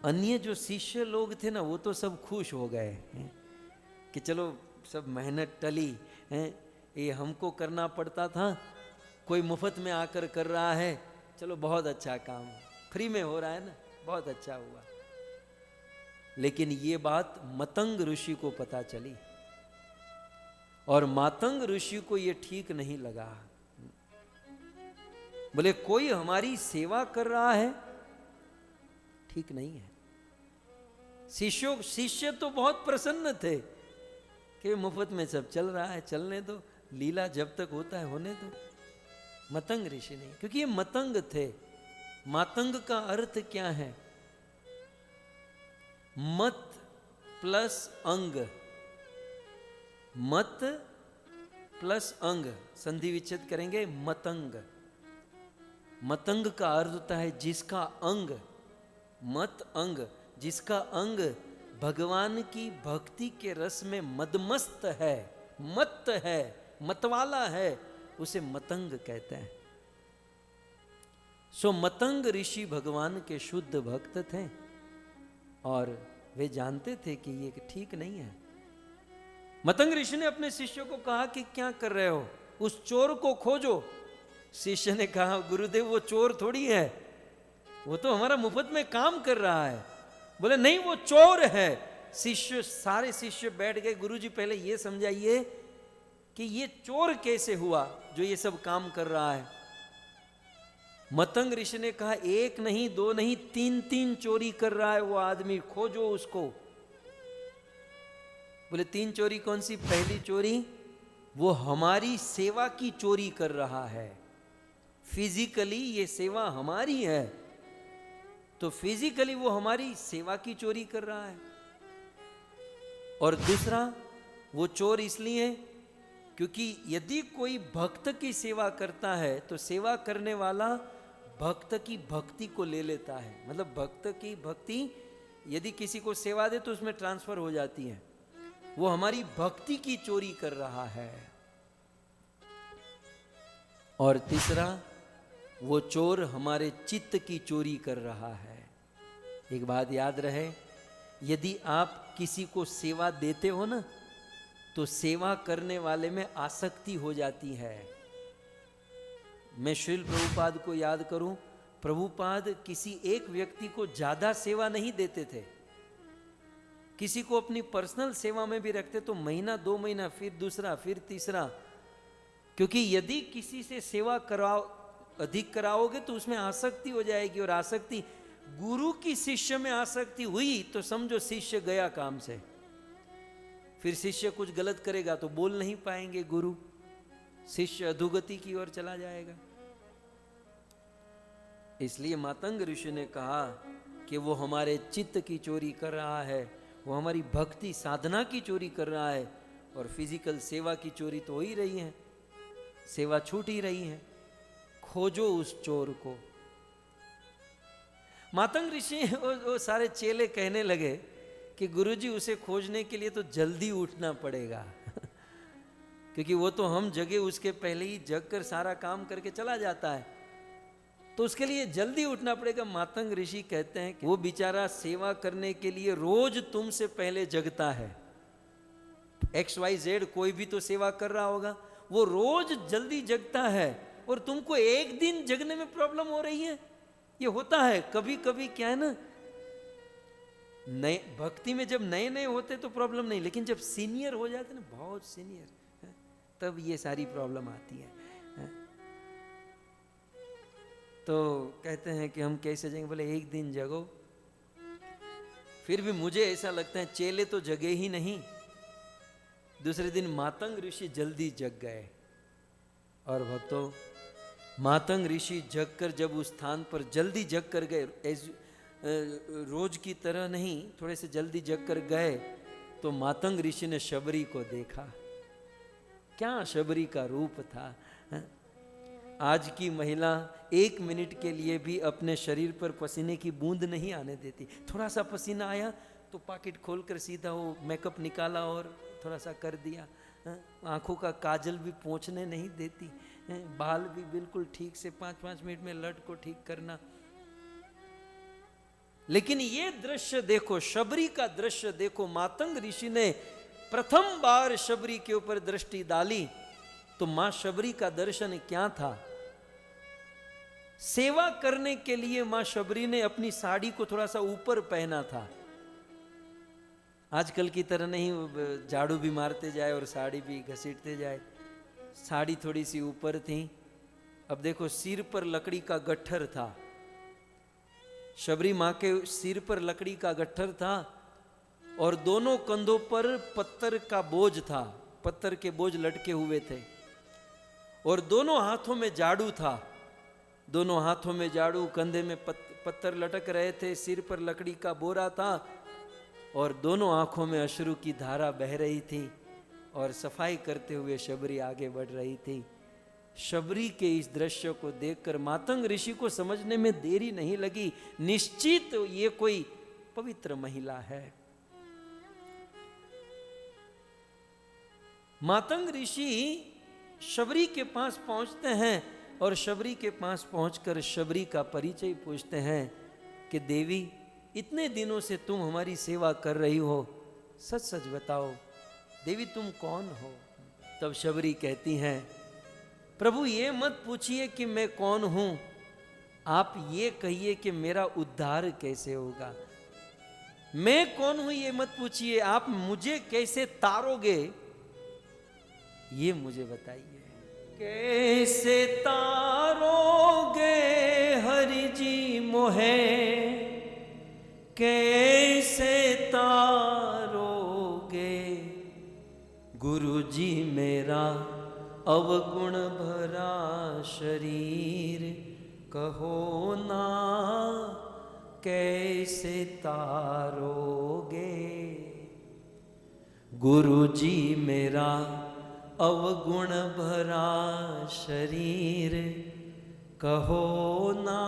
अन्य जो शिष्य लोग थे ना, वो तो सब खुश हो गए हैं कि चलो सब मेहनत टली है, ये हमको करना पड़ता था, कोई मुफ्त में आकर कर रहा है, चलो बहुत अच्छा काम, फ्री में हो रहा है ना, बहुत अच्छा हुआ। लेकिन ये बात मतंग ऋषि को पता चली और मातंग ऋषि को ये ठीक नहीं लगा। बोले कोई हमारी सेवा कर रहा है, ठीक नहीं है। शिष्य तो बहुत प्रसन्न थे कि मुफ्त में सब चल रहा है, चलने दो, लीला जब तक होता है होने दो। मतंग ऋषि नहीं, क्योंकि ये मतंग थे। मातंग का अर्थ क्या है? मत प्लस अंग, मत प्लस अंग, संधि विच्छेद करेंगे मतंग। मतंग का अर्थ होता है जिसका अंग, मत अंग, जिसका अंग भगवान की भक्ति के रस में मदमस्त है, मत है, मतवाला है, उसे मतंग कहते हैं। सो मतंग ऋषि भगवान के शुद्ध भक्त थे और वे जानते थे कि ये ठीक नहीं है। मतंग ऋषि ने अपने शिष्यों को कहा कि क्या कर रहे हो, उस चोर को खोजो। शिष्य ने कहा गुरुदेव वो चोर थोड़ी है, वो तो हमारा मुफ्त में काम कर रहा है। बोले नहीं वो चोर है। सारे शिष्य बैठ गए। गुरुजी पहले ये समझाइए कि ये चोर कैसे हुआ जो ये सब काम कर रहा है। मतंग ऋषि ने कहा एक नहीं, दो नहीं, तीन चोरी कर रहा है वो आदमी, खोजो उसको। बोले 3 चोरी कौन सी? पहली चोरी वो हमारी सेवा की चोरी कर रहा है, फिजिकली ये सेवा हमारी है तो फिजिकली वो हमारी सेवा की चोरी कर रहा है। और दूसरा वो चोर इसलिए क्योंकि यदि कोई भक्त की सेवा करता है तो सेवा करने वाला भक्त की भक्ति को ले लेता है। मतलब भक्त की भक्ति यदि किसी को सेवा दे तो उसमें ट्रांसफर हो जाती है। वो हमारी भक्ति की चोरी कर रहा है। और तीसरा वो चोर हमारे चित्त की चोरी कर रहा है। एक बात याद रहे, यदि आप किसी को सेवा देते हो ना तो सेवा करने वाले में आसक्ति हो जाती है। मैं श्रील प्रभुपाद को याद करूं, प्रभुपाद किसी एक व्यक्ति को ज्यादा सेवा नहीं देते थे। किसी को अपनी पर्सनल सेवा में भी रखते तो महीना 2 महीना, फिर दूसरा, फिर तीसरा। क्योंकि यदि किसी से सेवा अधिक कराओगे तो उसमें आसक्ति हो जाएगी, और आसक्ति गुरु की शिष्य में आसक्ति हुई तो समझो शिष्य गया काम से। फिर शिष्य कुछ गलत करेगा तो बोल नहीं पाएंगे गुरु, शिष्य अधोगति की ओर चला जाएगा। इसलिए मातंग ऋषि ने कहा कि वो हमारे चित्त की चोरी कर रहा है, वो हमारी भक्ति साधना की चोरी कर रहा है, और फिजिकल सेवा की चोरी तो हो ही रही है, सेवा छूट ही रही है। खोजो उस चोर को। मातंग ऋषि वो सारे चेले कहने लगे कि गुरुजी उसे खोजने के लिए तो जल्दी उठना पड़ेगा क्योंकि वो तो हम जगे उसके पहले ही जग कर सारा काम करके चला जाता है, तो उसके लिए जल्दी उठना पड़ेगा। मातंग ऋषि कहते हैं कि वो बेचारा सेवा करने के लिए रोज तुमसे पहले जगता है। XYZ कोई भी तो सेवा कर रहा होगा, वो रोज जल्दी जगता है और तुमको एक दिन जगने में प्रॉब्लम हो रही है। ये होता है कभी कभी, क्या है ना, नए भक्ति में जब नए नए होते तो प्रॉब्लम नहीं, लेकिन जब सीनियर हो जाते ना, बहुत सीनियर, तब ये सारी प्रॉब्लम आती है। तो कहते हैं कि हम कैसे जाएंगे, बोले एक दिन जगो। फिर भी मुझे ऐसा लगता है चेले तो जगे ही नहीं। दूसरे दिन मातंग ऋषि जल्दी जग गए। और भक्तों, मातंग ऋषि जगकर जब उस स्थान पर जल्दी जग कर गए, रोज की तरह नहीं, थोड़े से जल्दी जग कर गए, तो मातंग ऋषि ने शबरी को देखा। क्या शबरी का रूप था। आज की महिला 1 मिनट के लिए भी अपने शरीर पर पसीने की बूंद नहीं आने देती। थोड़ा सा पसीना आया तो पॉकेट खोलकर सीधा वो मेकअप निकाला और थोड़ा सा कर दिया। आंखों का काजल भी पोंछने नहीं देती, बाल भी बिल्कुल ठीक से 5-5 मिनट में लट को ठीक करना। लेकिन ये दृश्य देखो, शबरी का दृश्य देखो। मातंग ऋषि ने प्रथम बार शबरी के ऊपर दृष्टि डाली तो मां शबरी का दर्शन क्या था। सेवा करने के लिए मां शबरी ने अपनी साड़ी को थोड़ा सा ऊपर पहना था। आजकल की तरह नहीं झाड़ू भी मारते जाए और साड़ी भी घसीटते जाए, साड़ी थोड़ी सी ऊपर थी। अब देखो, सिर पर लकड़ी का गट्ठर था। शबरी मां के सिर पर लकड़ी का गट्ठर था और दोनों कंधों पर पत्थर का बोझ था, पत्थर के बोझ लटके हुए थे। और दोनों हाथों में झाड़ू था, दोनों हाथों में झाड़ू, कंधे में पत्थर लटक रहे थे, सिर पर लकड़ी का बोरा था और दोनों आंखों में अश्रु की धारा बह रही थी और सफाई करते हुए शबरी आगे बढ़ रही थी। शबरी के इस दृश्य को देखकर मातंग ऋषि को समझने में देरी नहीं लगी, निश्चित ये कोई पवित्र महिला है। मातंग ऋषि शबरी के पास पहुंचते हैं और शबरी के पास पहुंचकर शबरी का परिचय पूछते हैं कि देवी, इतने दिनों से तुम हमारी सेवा कर रही हो, सच सच बताओ देवी तुम कौन हो। तब शबरी कहती हैं, प्रभु ये मत पूछिए कि मैं कौन हूं, आप ये कहिए कि मेरा उद्धार कैसे होगा। मैं कौन हूं ये मत पूछिए, आप मुझे कैसे तारोगे ये मुझे बताइए। कैसे तारोगे हरि जी मोहे, कैसे तारोगे गुरु जी मेरा अवगुण भरा शरीर, कहो ना कैसे तारोगे गुरु जी मेरा अवगुण भरा शरीर, कहो ना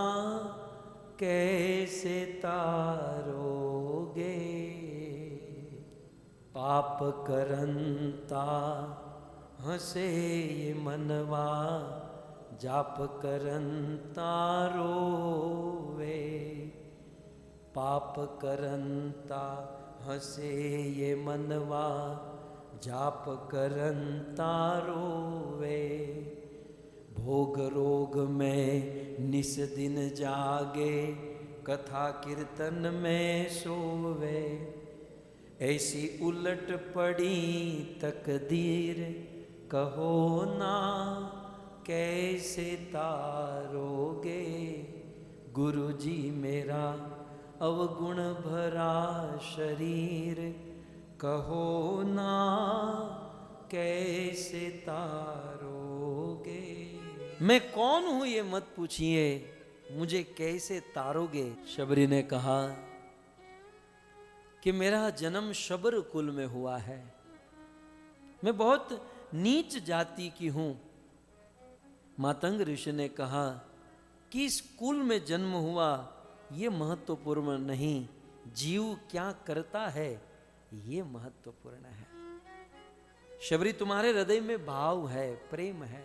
कैसे तारोगे। पाप करंता हंसे ये मनवा, जाप करंता रोवे। पाप करंता हंसे ये मनवा, जाप करंता रोवे। भोग रोग में निस दिन जागे, कथा कीर्तन में सोवे। ऐसी उलट पड़ी तकदीर, कहो ना कैसे तारोगे गुरु जी मेरा अवगुण भरा शरीर, कहो ना कैसे तारोगे। मैं कौन हूं ये मत पूछिए, मुझे कैसे तारोगे। शबरी ने कहा कि मेरा जन्म शबर कुल में हुआ है, मैं बहुत नीच जाति की हूं। मातंग ऋषि ने कहा कि इस कुल में जन्म हुआ ये महत्वपूर्ण नहीं, जीव क्या करता है ये महत्वपूर्ण है। शबरी तुम्हारे हृदय में भाव है, प्रेम है,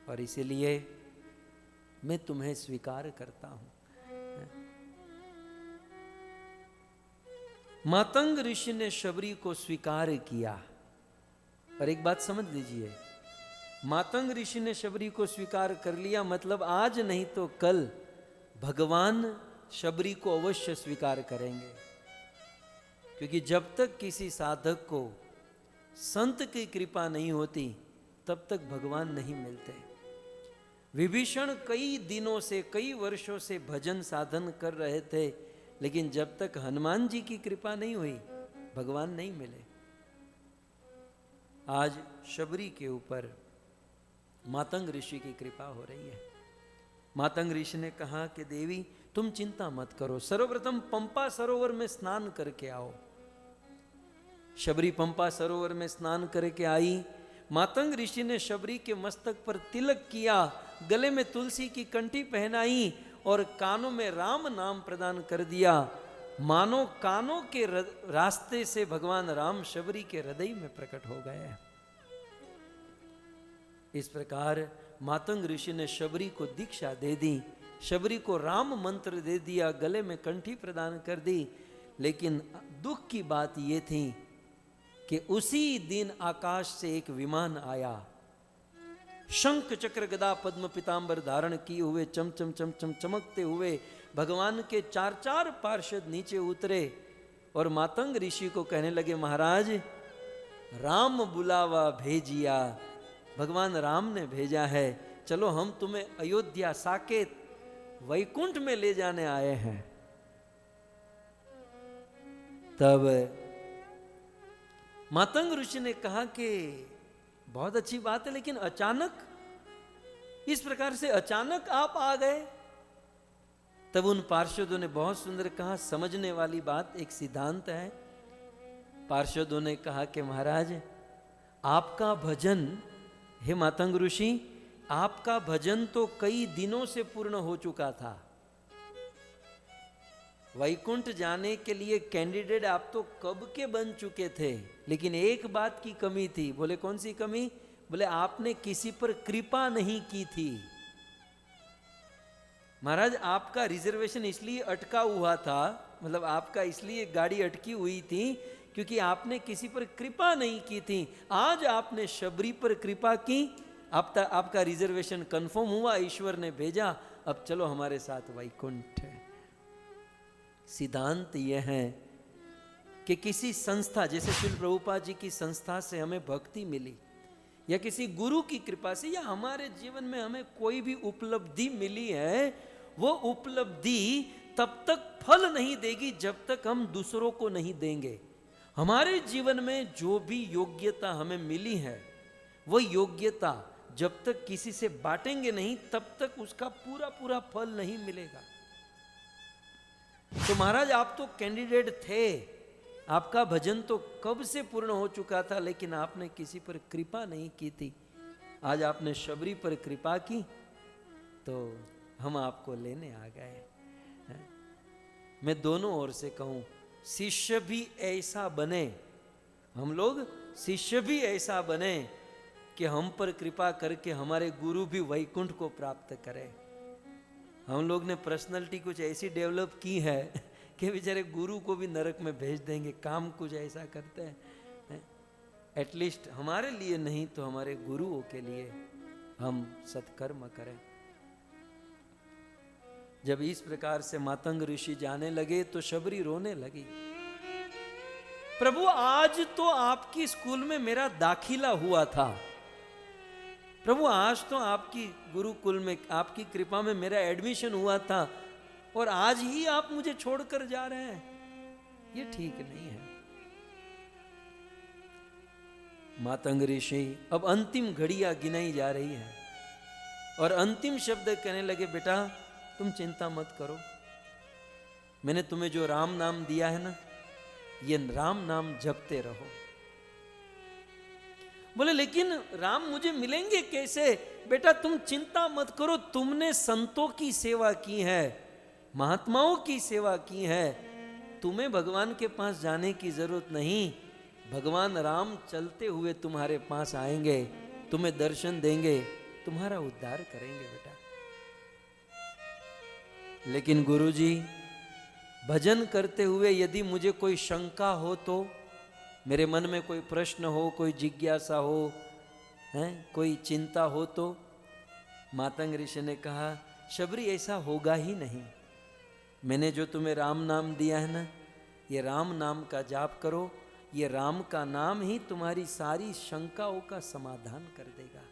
और इसीलिए मैं तुम्हें स्वीकार करता हूं। मातंग ऋषि ने शबरी को स्वीकार किया। और एक बात समझ लीजिए, मातंग ऋषि ने शबरी को स्वीकार कर लिया मतलब आज नहीं तो कल भगवान शबरी को अवश्य स्वीकार करेंगे, क्योंकि जब तक किसी साधक को संत की कृपा नहीं होती तब तक भगवान नहीं मिलते। विभीषण कई दिनों से, कई वर्षों से भजन साधन कर रहे थे, लेकिन जब तक हनुमान जी की कृपा नहीं हुई भगवान नहीं मिले। आज शबरी के ऊपर मातंग ऋषि की कृपा हो रही है। मातंग ऋषि ने कहा कि देवी तुम चिंता मत करो, सर्वप्रथम पंपा सरोवर में स्नान करके आओ। शबरी पंपा सरोवर में स्नान करके आई। मातंग ऋषि ने शबरी के मस्तक पर तिलक किया, गले में तुलसी की कंठी पहनाई और कानों में राम नाम प्रदान कर दिया। मानो कानों के रास्ते से भगवान राम शबरी के हृदय में प्रकट हो गए। इस प्रकार मातंग ऋषि ने शबरी को दीक्षा दे दी, शबरी को राम मंत्र दे दिया, गले में कंठी प्रदान कर दी। लेकिन दुख की बात यह थी कि उसी दिन आकाश से एक विमान आया, शंख चक्र गदा पद्म पीतांबर धारण किए हुए, चम चम चम चम चमकते हुए भगवान के 4 पार्षद नीचे उतरे और मातंग ऋषि को कहने लगे, महाराज राम बुलावा भेजिया, भगवान राम ने भेजा है, चलो हम तुम्हें अयोध्या साकेत वैकुंठ में ले जाने आए हैं। तब मातंग ऋषि ने कहा कि बहुत अच्छी बात है, लेकिन अचानक, इस प्रकार से अचानक आप आ गए। तब उन पार्षदों ने बहुत सुंदर कहा, समझने वाली बात, एक सिद्धांत है। पार्षदों ने कहा कि महाराज आपका भजन, हे मातंग ऋषि, आपका भजन तो कई दिनों से पूर्ण हो चुका था। वैकुंठ जाने के लिए कैंडिडेट आप तो कब के बन चुके थे, लेकिन एक बात की कमी थी। बोले कौन सी कमी? बोले आपने किसी पर कृपा नहीं की थी। महाराज आपका रिजर्वेशन इसलिए अटका हुआ था, मतलब आपका इसलिए गाड़ी अटकी हुई थी क्योंकि आपने किसी पर कृपा नहीं की थी। आज आपने शबरी पर कृपा की, आपका रिजर्वेशन कंफर्म हुआ, ईश्वर ने भेजा, अब चलो हमारे साथ वैकुंठ है। सिद्धांत यह है कि किसी संस्था, जैसे श्रील प्रभुपाद जी की संस्था से हमें भक्ति मिली, या किसी गुरु की कृपा से, या हमारे जीवन में हमें कोई भी उपलब्धि मिली है, वो उपलब्धि तब तक फल नहीं देगी जब तक हम दूसरों को नहीं देंगे। हमारे जीवन में जो भी योग्यता हमें मिली है, वो योग्यता जब तक किसी से बांटेंगे नहीं, तब तक उसका पूरा पूरा फल नहीं मिलेगा। तो महाराज आप तो कैंडिडेट थे, आपका भजन तो कब से पूर्ण हो चुका था, लेकिन आपने किसी पर कृपा नहीं की थी। आज आपने शबरी पर कृपा की तो हम आपको लेने आ गए। मैं दोनों ओर से कहूं, शिष्य भी ऐसा बने, हम लोग शिष्य भी ऐसा बने कि हम पर कृपा करके हमारे गुरु भी वैकुंठ को प्राप्त करें। हम लोग ने पर्सनालिटी कुछ ऐसी डेवलप की है कि बेचारे गुरु को भी नरक में भेज देंगे, काम कुछ ऐसा करते हैं। एटलीस्ट हमारे लिए नहीं तो हमारे गुरुओं के लिए हम सत्कर्म करें। जब इस प्रकार से मातंग ऋषि जाने लगे तो शबरी रोने लगी, प्रभु आज तो आपकी स्कूल में मेरा दाखिला हुआ था, प्रभु आज तो आपकी गुरुकुल में आपकी कृपा में मेरा एडमिशन हुआ था, और आज ही आप मुझे छोड़कर जा रहे हैं, ये ठीक नहीं है। मातंग ऋषि अब अंतिम घड़ियां गिनाई जा रही है और अंतिम शब्द कहने लगे, बेटा तुम चिंता मत करो, मैंने तुम्हें जो राम नाम दिया है ना, ये राम नाम जपते रहो। बोले लेकिन राम मुझे मिलेंगे कैसे? बेटा तुम चिंता मत करो, तुमने संतों की सेवा की है, महात्माओं की सेवा की है, तुम्हें भगवान के पास जाने की जरूरत नहीं। भगवान राम चलते हुए तुम्हारे पास आएंगे, तुम्हें दर्शन देंगे, तुम्हारा उद्धार करेंगे बेटा। लेकिन गुरुजी, भजन करते हुए यदि मुझे कोई शंका हो, तो मेरे मन में कोई प्रश्न हो, कोई जिज्ञासा हो, कोई चिंता हो, तो मातंग ऋषि ने कहा शबरी ऐसा होगा ही नहीं। मैंने जो तुम्हें राम नाम दिया है ना, ये राम नाम का जाप करो, ये राम का नाम ही तुम्हारी सारी शंकाओं का समाधान कर देगा।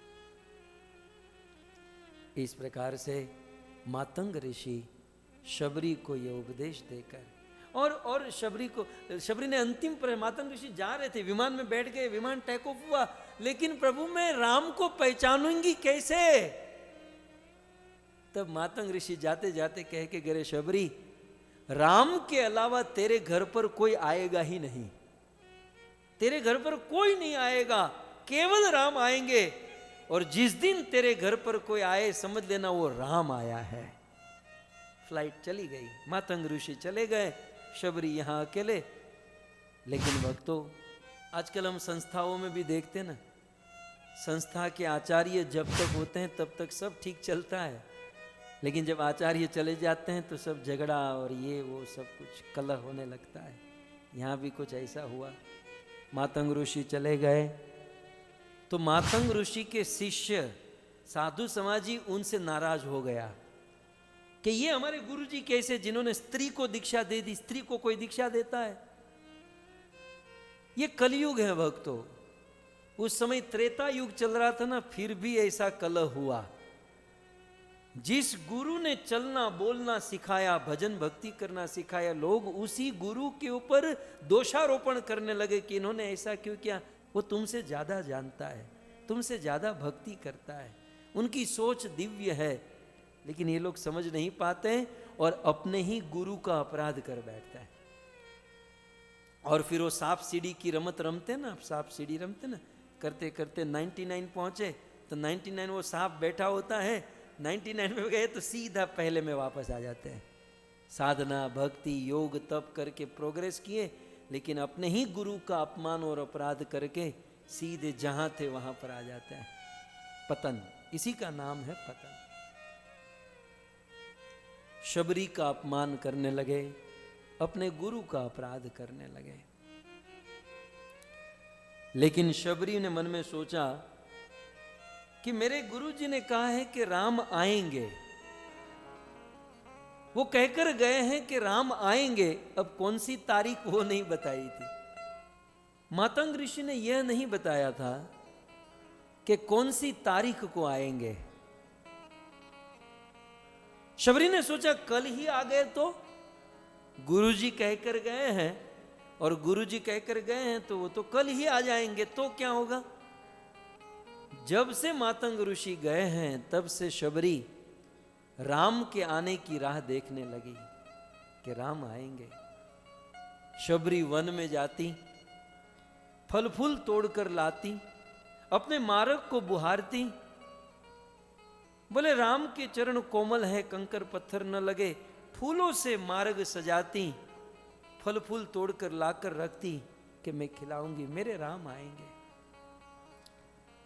इस प्रकार से मातंग ऋषि शबरी को यह उपदेश देकर और शबरी ने अंतिम पर, मातंग ऋषि जा रहे थे, विमान में बैठ गए, विमान टेक ऑफ हुआ, लेकिन प्रभु मैं राम को पहचानूंगी कैसे? तब मातंग ऋषि जाते जाते कह के गए, शबरी राम के अलावा तेरे घर पर कोई आएगा ही नहीं, तेरे घर पर कोई नहीं आएगा, केवल राम आएंगे, और जिस दिन तेरे घर पर कोई आए समझ लेना वो राम आया है। फ्लाइट चली गई, मातंग ऋषि चले गए, शबरी यहां अकेले। लेकिन भक्तों, आजकल हम संस्थाओं में भी देखते ना, संस्था के आचार्य जब तक होते हैं तब तक सब ठीक चलता है, लेकिन जब आचार्य चले जाते हैं तो सब झगड़ा और ये वो सब कुछ कलह होने लगता है। यहाँ भी कुछ ऐसा हुआ। मातंग ऋषि चले गए तो मातंग ऋषि के शिष्य साधु समाजी उनसे नाराज हो गया कि ये हमारे गुरुजी कैसे, जिन्होंने स्त्री को दीक्षा दे दी, स्त्री को कोई दीक्षा देता है? ये कलयुग है भक्तों। उस समय त्रेता युग चल रहा था ना, फिर भी ऐसा कलह हुआ। जिस गुरु ने चलना बोलना सिखाया, भजन भक्ति करना सिखाया, लोग उसी गुरु के ऊपर दोषारोपण करने लगे कि इन्होंने ऐसा क्यों किया। वो तुमसे ज्यादा जानता है, तुमसे ज्यादा भक्ति करता है, उनकी सोच दिव्य है, लेकिन ये लोग समझ नहीं पाते और अपने ही गुरु का अपराध कर बैठता है। और फिर वो सांप सीढ़ी की रमत रमते ना, सांप सीढ़ी रमते ना, करते करते 99 पहुंचे तो 99 वो सांप बैठा होता है, 99 में गए तो सीधा पहले में वापस आ जाते हैं। साधना भक्ति योग तप करके प्रोग्रेस किए, लेकिन अपने ही गुरु का अपमान और अपराध करके सीधे जहां थे वहां पर आ जाते हैं। पतन, इसी का नाम है पतन। शबरी का अपमान करने लगे, अपने गुरु का अपराध करने लगे। लेकिन शबरी ने मन में सोचा कि मेरे गुरुजी ने कहा है कि राम आएंगे, वो कहकर गए हैं कि राम आएंगे, अब कौन सी तारीख वो नहीं बताई थी। मातंग ऋषि ने यह नहीं बताया था कि कौन सी तारीख को आएंगे। शबरी ने सोचा कल ही आ गए तो, गुरुजी कहकर गए हैं और गुरुजी कहकर गए हैं तो वो तो कल ही आ जाएंगे, तो क्या होगा। जब से मातंग ऋषि गए हैं तब से शबरी राम के आने की राह देखने लगी कि राम आएंगे। शबरी वन में जाती, फल फूल तोड़कर लाती, अपने मार्ग को बुहारती, बोले राम के चरण कोमल है, कंकर पत्थर न लगे, फूलों से मार्ग सजाती, फल फूल तोड़कर लाकर रखती कि मैं खिलाऊंगी, मेरे राम आएंगे।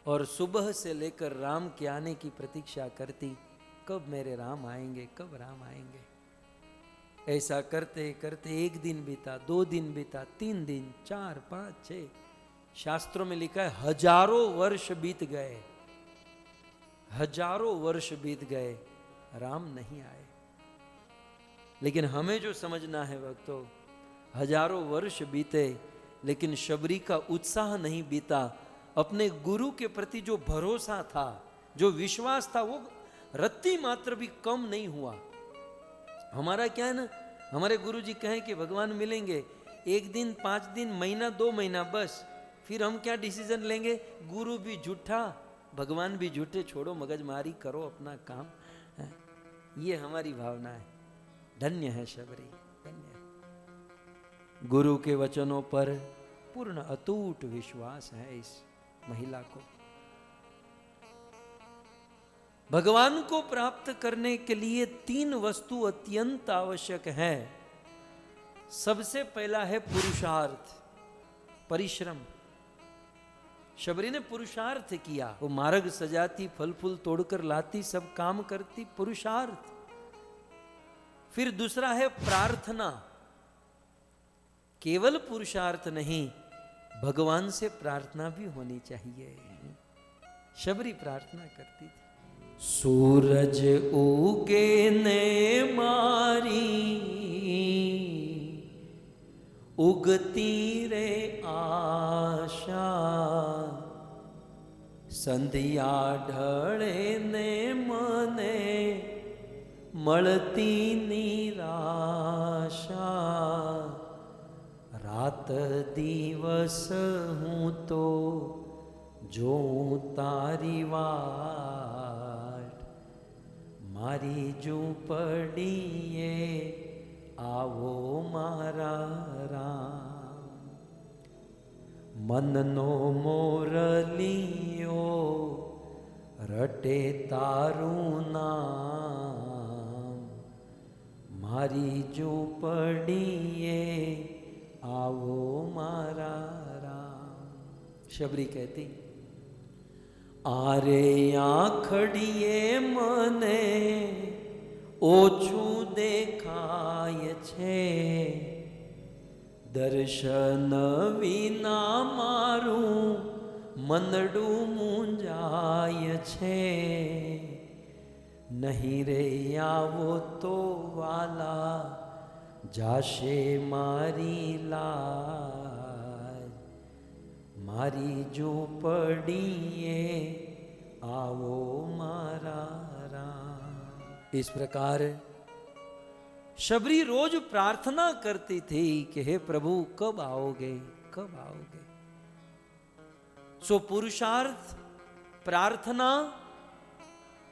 और सुबह से लेकर राम के आने की प्रतीक्षा करती, कब मेरे राम आएंगे, कब राम आएंगे। ऐसा करते करते एक दिन बीता, 2 दिन बीता, 3 दिन, 4, 5, 6, शास्त्रों में लिखा है हजारों वर्ष बीत गए, हजारों वर्ष बीत गए, राम नहीं आए। लेकिन हमें जो समझना है भक्तों, हजारों वर्ष बीते लेकिन शबरी का उत्साह नहीं बीता। अपने गुरु के प्रति जो भरोसा था, जो विश्वास था, वो रत्ती मात्र भी कम नहीं हुआ। हमारा क्या है ना, हमारे गुरु जी कहें कि भगवान मिलेंगे, 1 दिन, 5 दिन, महीना, 2 महीना, बस फिर हम क्या डिसीजन लेंगे। गुरु भी झूठा, भगवान भी झूठे, छोड़ो मगजमारी, करो अपना काम। ये हमारी भावना है। धन्य है शबरी, धन्य है। गुरु के वचनों पर पूर्ण अटूट विश्वास है इस महिला को। भगवान को प्राप्त करने के लिए 3 वस्तु अत्यंत आवश्यक है। सबसे पहला है पुरुषार्थ, परिश्रम। शबरी ने पुरुषार्थ किया, वो मार्ग सजाती, फल फूल तोड़कर लाती, सब काम करती, पुरुषार्थ। फिर दूसरा है प्रार्थना। केवल पुरुषार्थ नहीं, भगवान से प्रार्थना भी होनी चाहिए। शबरी प्रार्थना करती थी। सूरज उगे ने मारी उगती रे आशा, संध्या ढळे ने मने મળતી નિરાશા, રાત દિવસ હું તો જોઉં તારી વાટ, મારી ઝૂંપડીએ આવો મારા રામ. મનનો મોરલિયો રટે તારું નામ, મારી ઝૂંપડીએ આવો મારા રામ. શબરી કહેતી, આરે આંખડીએ મને ઓછું દેખાય છે, દર્શન વિના મારું મનડું મૂંઝાય છે, નહીં રે આવો તો વાલા જાશે મારી લાજ, મારી ઝૂંપડીએ આવો મારા રામ. इस प्रकार शबरी रोज प्रार्थना करती थी कि हे प्रभु कब आओगे, कब आओगे. सो पुरुषार्थ प्रार्थना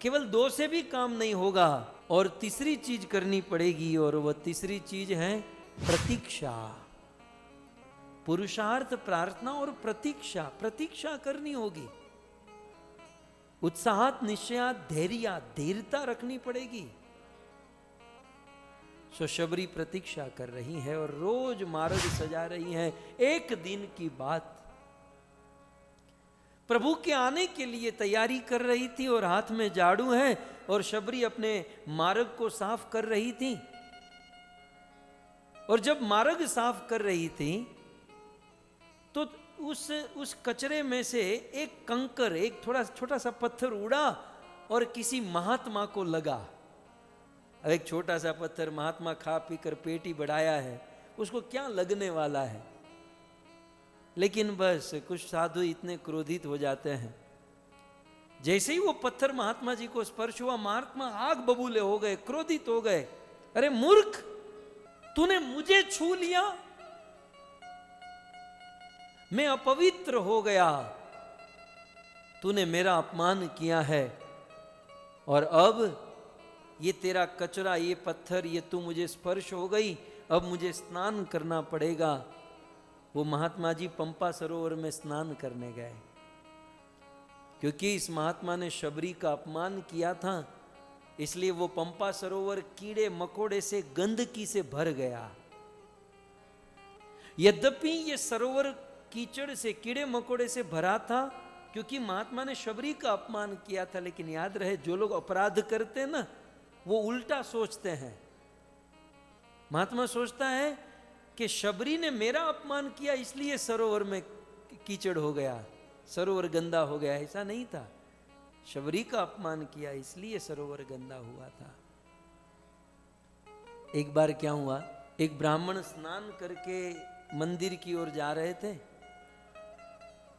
केवल दो से भी काम नहीं होगा, और तीसरी चीज करनी पड़ेगी, और वह तीसरी चीज है प्रतीक्षा. पुरुषार्थ प्रार्थना और प्रतीक्षा, प्रतीक्षा करनी होगी. उत्साहात निश्चयात धैर्य, धीरता रखनी पड़ेगी. सो शबरी प्रतीक्षा कर रही है और रोज मार्ग सजा रही है. एक दिन की बात, प्रभु के आने के लिए तैयारी कर रही थी और हाथ में झाड़ू है और शबरी अपने मार्ग को साफ कर रही थी. और जब मार्ग साफ कर रही थी तो उस कचरे में से एक कंकर, एक थोड़ा छोटा सा पत्थर उड़ा और किसी महात्मा को लगा. एक छोटा सा पत्थर, महात्मा खा पी कर पेट ही बढ़ाया है, उसको क्या लगने वाला है. लेकिन बस कुछ साधु इतने क्रोधित हो जाते हैं, जैसे ही वो पत्थर महात्मा जी को स्पर्श हुआ, महात्मा आग बबूले हो गए, क्रोधित हो गए. अरे मूर्ख, तूने मुझे छू लिया, मैं अपवित्र हो गया, तूने मेरा अपमान किया है, और अब ये तेरा कचरा, ये पत्थर, ये तू मुझे स्पर्श हो गई, अब मुझे स्नान करना पड़ेगा. वो महात्मा जी पंपा सरोवर में स्नान करने गए, क्योंकि इस महात्मा ने शबरी का अपमान किया था, इसलिए वो पंपा सरोवर कीड़े मकोड़े से, गंदगी से भर गया. यद्यपि ये सरोवर कीचड़ से, कीड़े मकोड़े से भरा था, क्योंकि महात्मा ने शबरी का अपमान किया था. लेकिन याद रहे, जो लोग अपराध करते हैं ना, वो उल्टा सोचते हैं. महात्मा सोचता है कि शबरी ने मेरा अपमान किया इसलिए सरोवर में कीचड़ हो गया, सरोवर गंदा हो गया. ऐसा नहीं था, शबरी का अपमान किया इसलिए सरोवर गंदा हुआ था. एक बार क्या हुआ, एक ब्राह्मण स्नान करके मंदिर की ओर जा रहे थे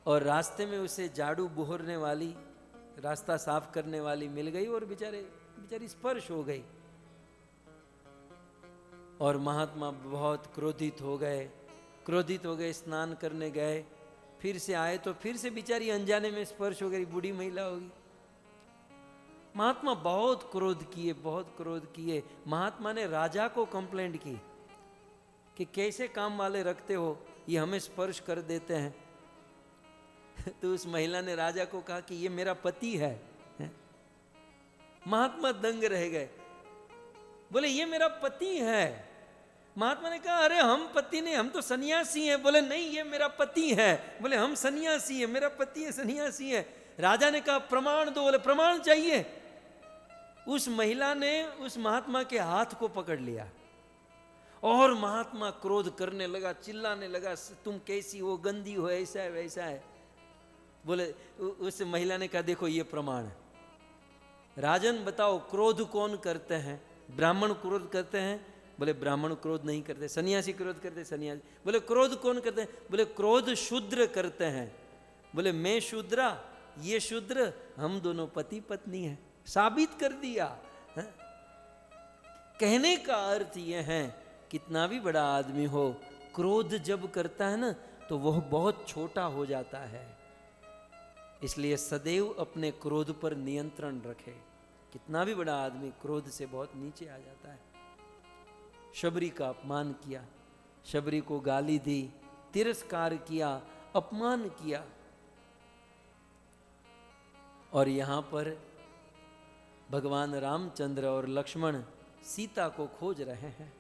और रास्ते में उसे झाड़ू बोहरने वाली, रास्ता साफ करने वाली मिल गई और बेचारी स्पर्श हो गई. और महात्मा बहुत क्रोधित हो गए, स्नान करने गए, फिर से आए तो फिर से बेचारी अनजाने में स्पर्श हो गई, बूढ़ी महिला होगी. महात्मा बहुत क्रोध किए. महात्मा ने राजा को कंप्लेंट की कि कैसे काम वाले रखते हो, ये हमें स्पर्श कर देते हैं. तो उस महिला ने राजा को कहा कि ये मेरा पति है. महात्मा दंग रह गए, बोले ये मेरा पति है. महात्मा ने कहा अरे हम पति नहीं, हम तो सन्यासी हैं. बोले नहीं, ये मेरा पति है. बोले हम सन्यासी हैं, मेरा पति है, सन्यासी है. राजा ने कहा प्रमाण दो. बोले प्रमाण चाहिए. उस महिला ने उस महात्मा के हाथ को पकड़ लिया और महात्मा क्रोध करने लगा, चिल्लाने लगा, तुम कैसी हो, गंदी हो, ऐसा है वैसा है. बोले उस महिला ने कहा देखो ये प्रमाण है. राजन बताओ क्रोध कौन करते हैं? ब्राह्मण क्रोध करते हैं? बोले ब्राह्मण क्रोध नहीं करते। सन्यासी क्रोध करते? सन्यासी। बोले क्रोध कौन करते हैं? बोले क्रोध शूद्र करते हैं। बोले मैं शूद्रा, ये शूद्र, हम दोनों पति पत्नी हैं। साबित कर दिया है? कहने का अर्थ यह है, कितना भी बड़ा आदमी हो, क्रोध जब करता है ना तो वह बहुत छोटा हो जाता है। इसलिए सदैव अपने क्रोध पर नियंत्रण रखे। कितना भी बड़ा आदमी क्रोध से बहुत नीचे आ जाता है। शबरी का अपमान किया, शबरी को गाली दी, तिरस्कार किया, अपमान किया। और यहां पर भगवान रामचंद्र और लक्ष्मण सीता को खोज रहे हैं।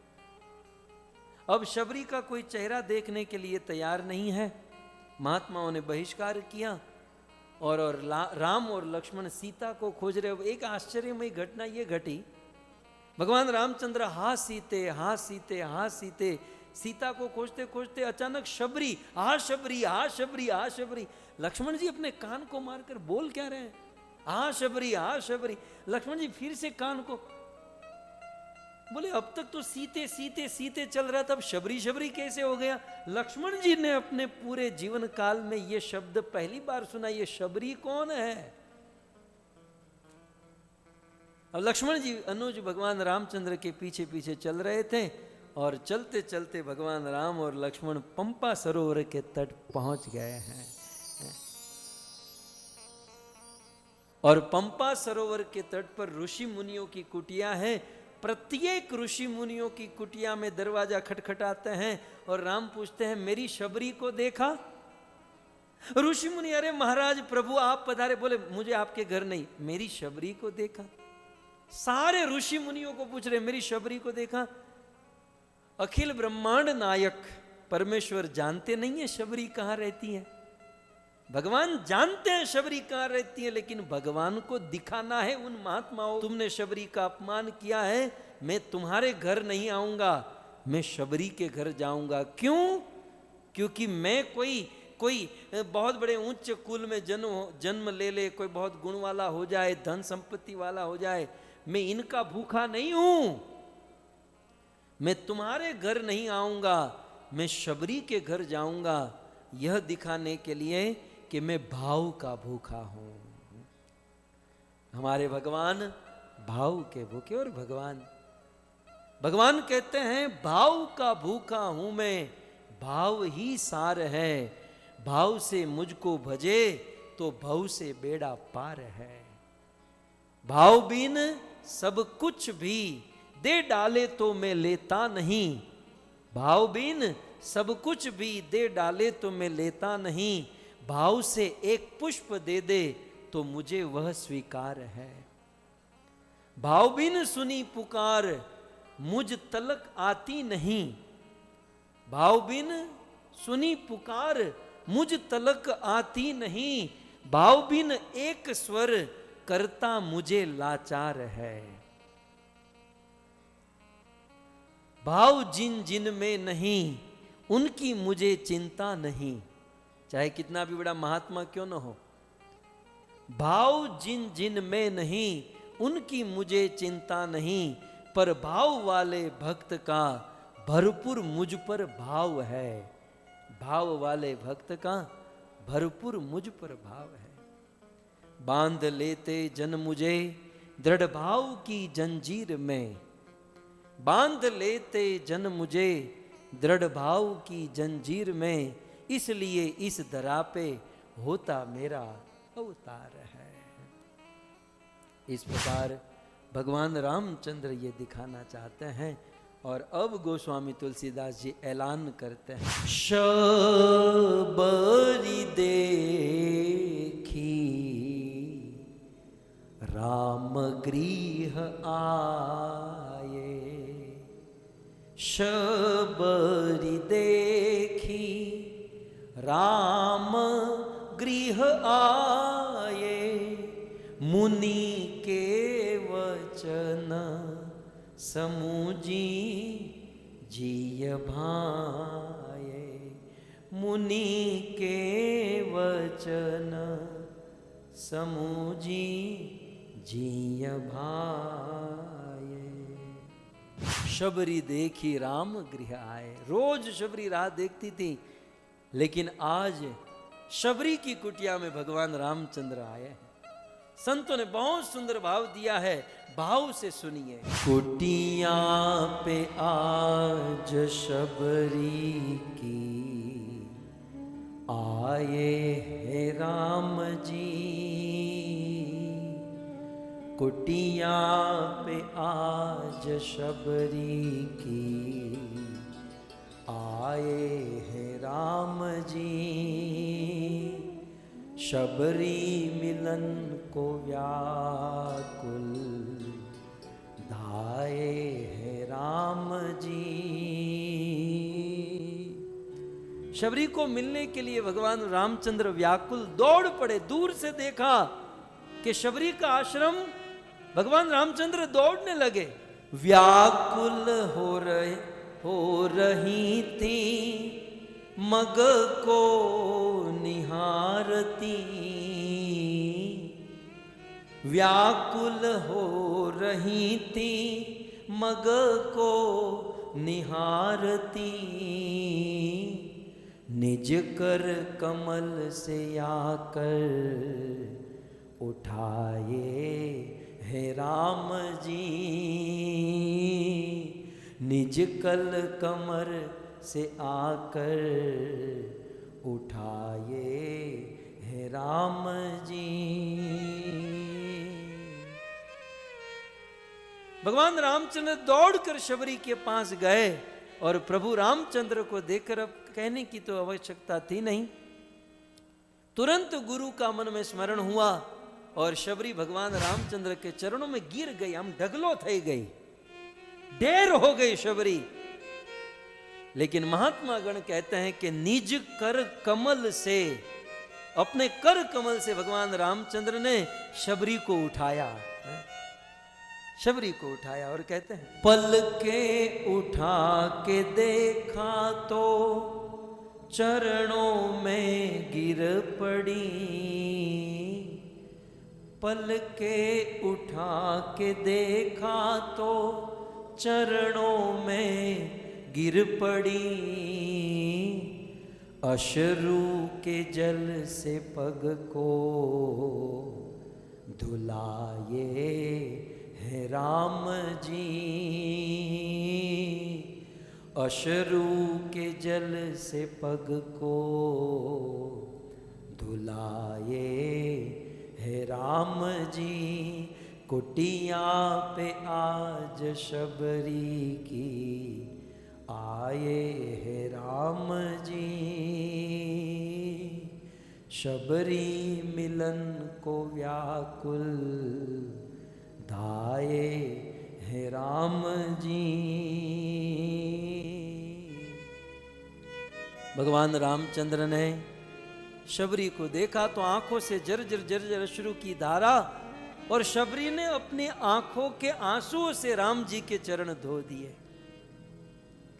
अब शबरी का कोई चेहरा देखने के लिए तैयार नहीं है। महात्माओं ने बहिष्कार किया और राम और लक्ष्मण सीता को खोज रहे। एक आश्चर्यमयी घटना ये घटी, भगवान रामचंद्र हा सीते हा सीते हा सीते सीता को खोजते खोजते अचानक शबरी हा शबरी हा शबरी हा शबरी। लक्ष्मण जी अपने कान को मारकर बोल क्या रहे हैं? हा शबरी हा शबरी। लक्ष्मण जी फिर से कान को बोले, अब तक तो सीते सीते सीते चल रहा था, अब शबरी शबरी कैसे हो गया? लक्ष्मण जी ने अपने पूरे जीवन काल में यह शब्द पहली बार सुना। ये शबरी कौन है? अब लक्ष्मण जी अनुज भगवान रामचंद्र के पीछे पीछे चल रहे थे और चलते चलते भगवान राम और लक्ष्मण पंपा सरोवर के तट पहुंच गए हैं। और पंपा सरोवर के तट पर ऋषि मुनियों की कुटिया है। प्रत्येक ऋषि मुनियों की कुटिया में दरवाजा खटखटाते हैं और राम पूछते हैं, मेरी शबरी को देखा? ऋषि मुनि, अरे महाराज प्रभु आप पधारे। बोले, मुझे आपके घर नहीं, मेरी शबरी को देखा। सारे ऋषि मुनियों को पूछ रहे, मेरी शबरी को देखा? अखिल ब्रह्मांड नायक परमेश्वर जानते नहीं है शबरी कहां रहती है? भगवान जानते हैं शबरी कहां रहती है, लेकिन भगवान को दिखाना है उन महात्माओं, तुमने शबरी का अपमान किया है, मैं तुम्हारे घर नहीं आऊंगा, मैं शबरी के घर जाऊंगा। क्यों? क्योंकि मैं कोई बहुत बड़े उच्च कुल में जन्म ले, कोई बहुत गुण वाला हो जाए, धन संपत्ति वाला हो जाए, मैं इनका भूखा नहीं हूं। मैं तुम्हारे घर नहीं आऊंगा, मैं शबरी के घर जाऊंगा, यह दिखाने के लिए कि मैं भाव का भूखा हूं। हमारे भगवान भाव के भूखे। और भगवान कहते हैं, भाव का भूखा हूं मैं, भाव ही सार है, भाव से मुझको भजे तो भव से बेड़ा पार है। भाव बिन सब कुछ भी दे डाले तो मैं लेता नहीं, भाव बिन सब कुछ भी दे डाले तो मैं लेता नहीं, भाव से एक पुष्प दे दे तो मुझे वह स्वीकार है। भाव बिन सुनी पुकार मुझ तलक आती नहीं, भाव बिन सुनी पुकार मुझ तलक आती नहीं, भाव बिन एक स्वर करता मुझे लाचार है। भाव जिन जिन में नहीं उनकी मुझे चिंता नहीं, चाहे कितना भी बड़ा महात्मा क्यों न हो। भाव जिन जिन में नहीं उनकी मुझे चिंता नहीं, पर भाव वाले भक्त का भरपूर मुझ पर भाव है। भाव वाले भक्त का भरपूर मुझ पर भाव है। बांध लेते जन मुझे दृढ़ भाव की जंजीर में, बांध लेते जन मुझे दृढ़ भाव की जंजीर में, इसलिए इस दरा पे होता मेरा अवतार है। इस प्रकार भगवान रामचंद्र ये दिखाना चाहते हैं। और अब गोस्वामी तुलसीदास जी ऐलान करते हैं, शबरी देखी राम गृह आए, शबरी देखी राम गृह आए, मुनि के वचन समूजी जिय भाए, मुनि के वचन समूजी जिय भाए। शबरी देखी राम गृह आए। रोज शबरी राह देखती थी, लेकिन आज शबरी की कुटिया में भगवान रामचंद्र आए हैं। संतों ने बहुत सुंदर भाव दिया है, भाव से सुनिए। कुटिया पे आज शबरी की आए हैं राम जी। कुटिया पे आज शबरी की आए हैं राम जी। शबरी मिलन को व्याकुल धाये है राम जी। शबरी को मिलने के लिए भगवान रामचंद्र व्याकुल दौड़ पड़े। दूर से देखा कि शबरी का आश्रम, भगवान रामचंद्र दौड़ने लगे। व्याकुल हो रही थी मग को निहारती। व्याकुल हो रही थी मग को निहारती। निज कर कमल से आकर उठाए है राम जी। निज कल कमर से आकर उठाए है राम जी। भगवान रामचंद्र दौड़कर शबरी के पास गए और प्रभु रामचंद्र को देखकर अब कहने की तो आवश्यकता थी नहीं, तुरंत गुरु का मन में स्मरण हुआ और शबरी भगवान रामचंद्र के चरणों में गिर गई। हम ढगलो थई गई, ढेर हो गई शबरी। लेकिन महात्मा गण कहते हैं कि निज कर कमल से, अपने कर कमल से भगवान रामचंद्र ने शबरी को उठाया। शबरी को उठाया और कहते हैं पल के उठा के देखा तो चरणों में गिर पड़ी। पल के उठा के देखा तो चरणों में गिर पड़ी। अश्रु के जल से पग को धुलाए है राम जी। अश्रु के जल से पग को धुलाए है राम जी। कुटिया पे आज शबरी की आए है राम जी। शबरी मिलन को व्याकुल धाये है राम जी। भगवान रामचंद्र ने शबरी को देखा तो आंखों से जर्जर अश्रु की धारा, और शबरी ने अपनी आंखों के आंसुओं से राम जी के चरण धो दिए।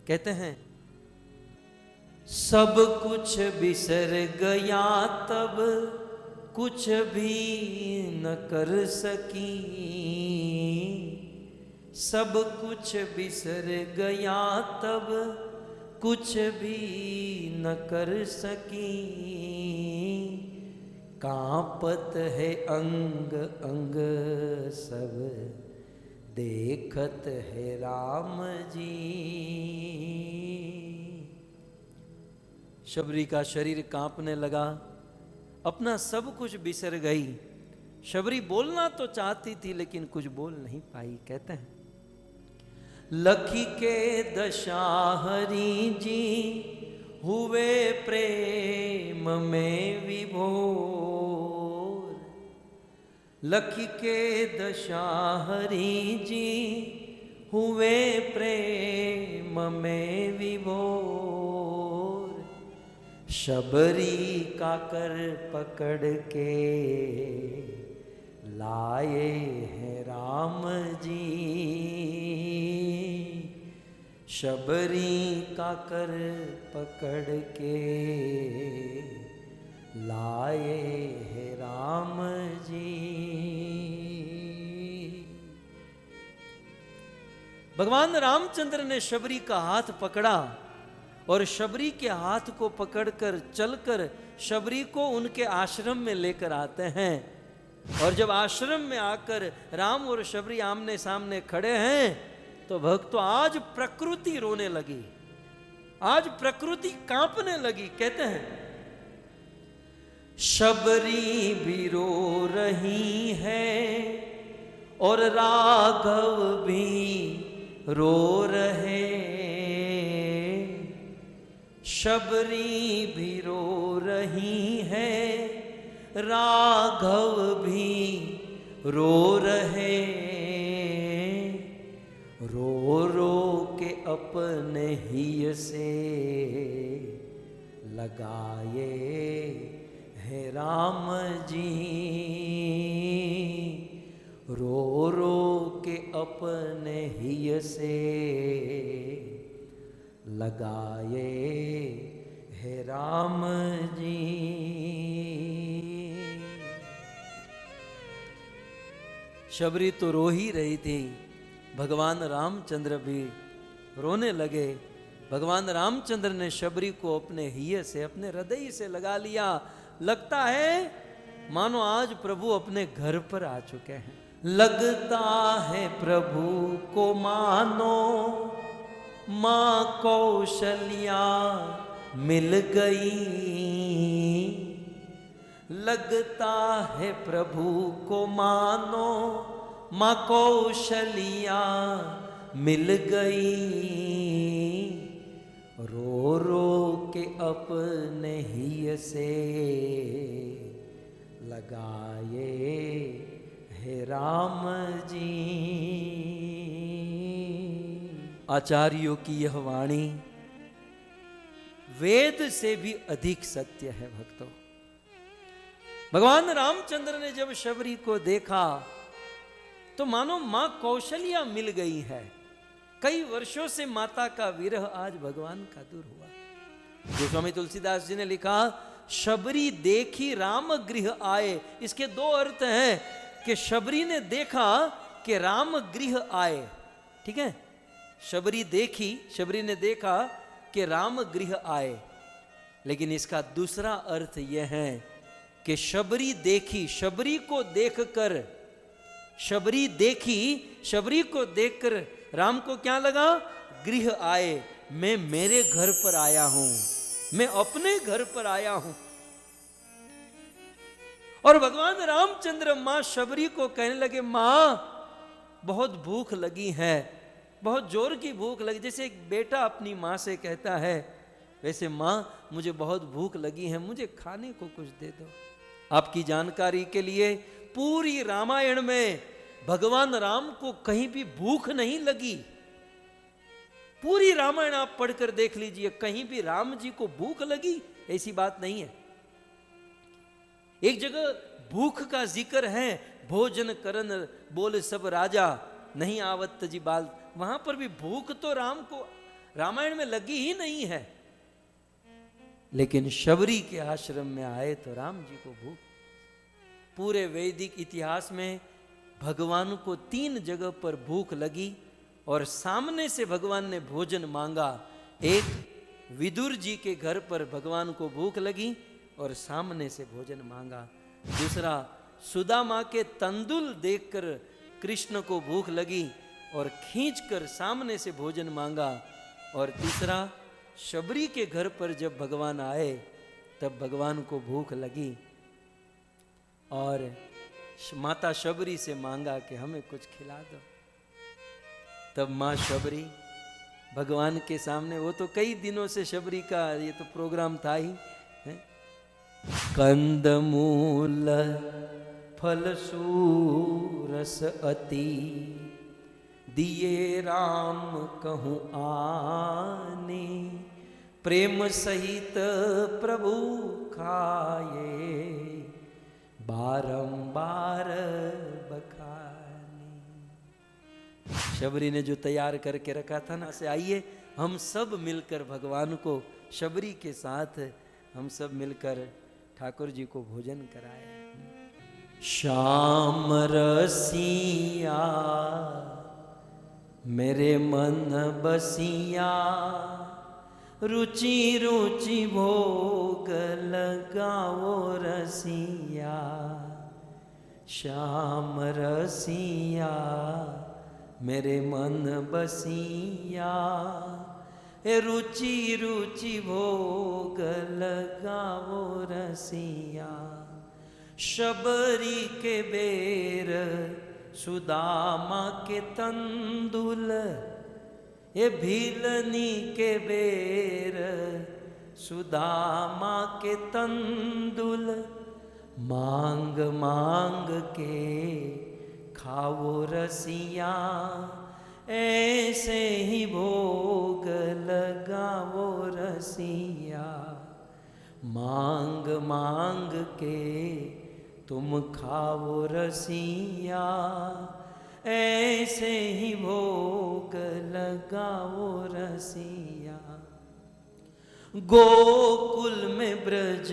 कहते हैं सब कुछ बिसर गया तब कुछ भी न कर सकी। सब कुछ बिसर गया तब कुछ भी न कर सकी। कांपत है अंग अंग सब देखत है राम जी। शबरी का शरीर कांपने लगा, अपना सब कुछ बिसर गई। शबरी बोलना तो चाहती थी लेकिन कुछ बोल नहीं पाई। कहते हैं लखी के दशाहरी जी हुए प्रेम में विभोर। लखी के दशाहरी जी हुए प्रेम में विभोर। शबरी का कर पकड़ के लाए हैं राम जी। शबरी का कर पकड़ के लाए हैं राम जी। भगवान रामचंद्र ने शबरी का हाथ पकड़ा और शबरी के हाथ को पकड़कर चलकर शबरी को उनके आश्रम में लेकर आते हैं। और जब आश्रम में आकर राम और शबरी आमने सामने खड़े हैं तो भक्तों आज प्रकृति रोने लगी, आज प्रकृति कांपने लगी। कहते हैं शबरी भी रो रही है और राघव भी रो रहे, शबरी भी रो रही है राघव भी रो रहे, रो रो के अपने ही से लगाए है राम जी, रो रो के अपने ही से लगाए है राम जी। शबरी तो रो ही रही थी, भगवान रामचंद्र भी रोने लगे। भगवान रामचंद्र ने शबरी को अपने हिय से, अपने हृदय से लगा लिया। लगता है मानो आज प्रभु अपने घर पर आ चुके हैं। लगता है प्रभु को मानो माँ कौशल्या मिल गई, लगता है प्रभु को मानो माँ कौशल्या मिल गई, रो रो के अपने ही से लगाए है राम जी। आचार्यों की यह वाणी वेद से भी अधिक सत्य है भक्तों। भगवान रामचंद्र ने जब शबरी को देखा तो मानो मां कौशल्या मिल गई है। कई वर्षों से माता का विरह आज भगवान का दूर हुआ। जो स्वामी तुलसीदास जी ने लिखा शबरी देखी राम गृह आए, इसके दो अर्थ हैं कि शबरी ने देखा कि राम गृह आए, ठीक है, शबरी देखी, शबरी ने देखा कि राम गृह आए। लेकिन इसका दूसरा अर्थ यह है कि शबरी देखी, शबरी को देखकर, शबरी देखी, शबरी को देखकर राम को क्या लगा, गृह आए, मैं मेरे घर पर आया हूं, मैं अपने घर पर आया हूं। और भगवान रामचंद्र मां शबरी को कहने लगे मां बहुत भूख लगी है, बहुत जोर की भूख लगी। जैसे एक बेटा अपनी मां से कहता है वैसे मां मुझे बहुत भूख लगी है, मुझे खाने को कुछ दे दो। आपकी जानकारी के लिए पूरी रामायण में भगवान राम को कहीं भी भूख नहीं लगी। पूरी रामायण आप पढ़कर देख लीजिए, कहीं भी राम जी को भूख लगी ऐसी बात नहीं है। एक जगह भूख का जिक्र है, भोजन करन बोल सब राजा नहीं आवत जी बाल, वहां पर भी भूख तो राम को रामायण में लगी ही नहीं है। लेकिन शबरी के आश्रम में आए तो राम जी को भूख। पूरे वैदिक इतिहास में भगवान को 3 जगह पर भूख लगी और सामने से भगवान ने भोजन मांगा। एक विदुर जी के घर पर भगवान को भूख लगी और सामने से भोजन मांगा। दूसरा सुदामा के तंदुल देखकर कृष्ण को भूख लगी और खींचकर सामने से भोजन मांगा। और तीसरा शबरी के घर पर जब भगवान आए तब भगवान को भूख लगी और माता शबरी से मांगा कि हमें कुछ खिला दो। तब माँ शबरी भगवान के सामने, वो तो कई दिनों से शबरी का ये तो प्रोग्राम था ही, कंदमूल फल सूरस अति दिए राम कहूँ आने, प्रेम सहित प्रभु खाए बारंबार बखाने। शबरी ने जो तैयार करके रखा था ना, से आइए हम सब मिलकर भगवान को, शबरी के साथ हम सब मिलकर ठाकुर जी को भोजन कराए। श्याम रसिया मेरे मन बसिया रुचि रुचि भोग लगाओ रसिया, श्याम रसिया मेरे मन बसिया, रुचि रुचि भोग लगाओ रसिया। शबरी के बेर सुदामा के तंदुल, ये भीलनी के बेर सुदामा के तंदुल, मांग मांग के खाओ रसिया, ऐसे ही भोग लगाओ रसिया। मांग मांग के तुम खाओ रसिया, ऐसे ही भोग लगाओ रसिया। गोकुल में ब्रज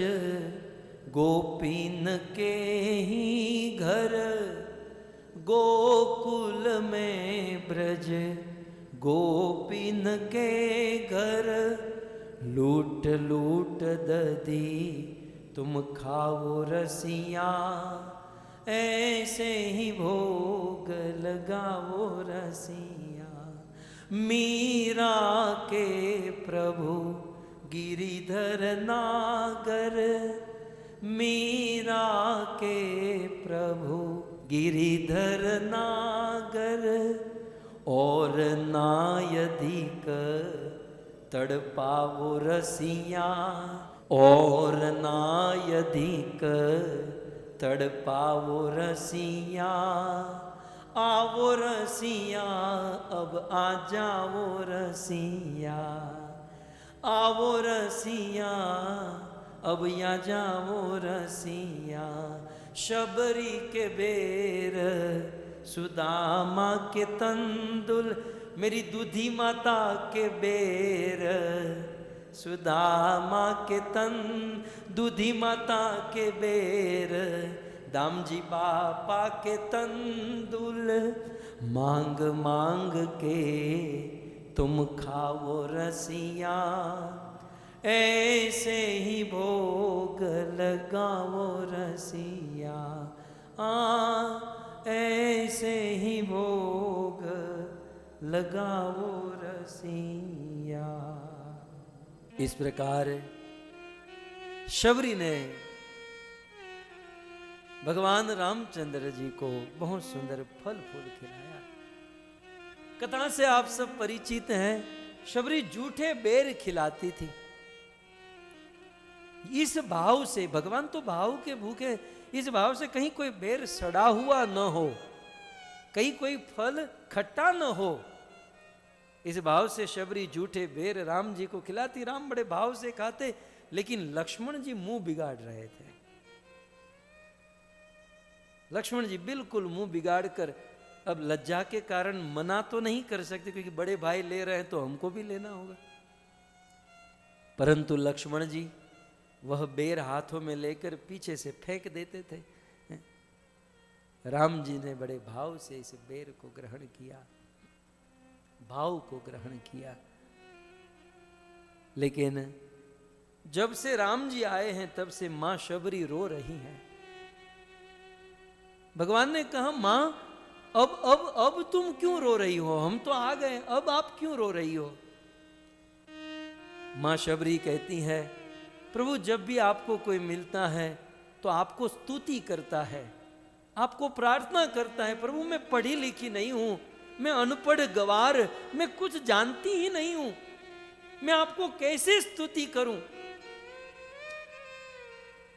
गोपीन के ही घर, गोकुल में ब्रज गोपीन के घर, लूट लूट दधी तुम खाओ रसिया, ऐसे ही भोग लगाओ रसिया। मीरा के प्रभु गिरिधर नागर, मीरा के प्रभु गिरिधर नागर, और नायधिक तड़पाओ रसिया, और नायधिक तड़पाओ रसिया। आओ रसिया अब आ जाओ रसिया, आओ रसिया अब या जाओ रसिया। शबरी के बेर सुदामा के तंदुल, मेरी दूधी माता के बेर सुदामा के तन, दूधी माता के बेर दाम जी बापा के तंदुल, मांग मांग के तुम खाओ रसिया, ऐसे ही भोग लगाओ रसिया। ऐसे ही भोग लगाओ रसिया। इस प्रकार शबरी ने भगवान रामचंद्र जी को बहुत सुंदर फल फूल खिलाया। कथा से आप सब परिचित हैं, शबरी जूठे बेर खिलाती थी। इस भाव से, भगवान तो भाव के भूखे, इस भाव से कहीं कोई बेर सड़ा हुआ न हो, कहीं कोई फल खट्टा न हो, इस भाव से शबरी जूठे बेर राम जी को खिलाती। राम बड़े भाव से खाते, लेकिन लक्ष्मण जी मुंह बिगाड़ रहे थे। लक्ष्मण जी बिल्कुल मुंह बिगाड़ कर, अब लज्जा के कारण मना तो नहीं कर सकते, क्योंकि बड़े भाई ले रहे हैं तो हमको भी लेना होगा। परंतु लक्ष्मण जी वह बेर हाथों में लेकर पीछे से फेंक देते थे। राम जी ने बड़े भाव से इस बेर को ग्रहण किया, भाव को ग्रहण किया। लेकिन जब से राम जी आए हैं तब से मां शबरी रो रही हैं। भगवान ने कहा, मां अब तुम क्यों रो रही हो? हम तो आ गए, अब आप क्यों रो रही हो? मां शबरी कहती है, प्रभु जब भी आपको कोई मिलता है तो आपको स्तुति करता है, आपको प्रार्थना करता है। प्रभु मैं पढ़ी लिखी नहीं हूं, मैं अनपढ़ गवार, मैं कुछ जानती ही नहीं हूं, मैं आपको कैसे स्तुति करूं?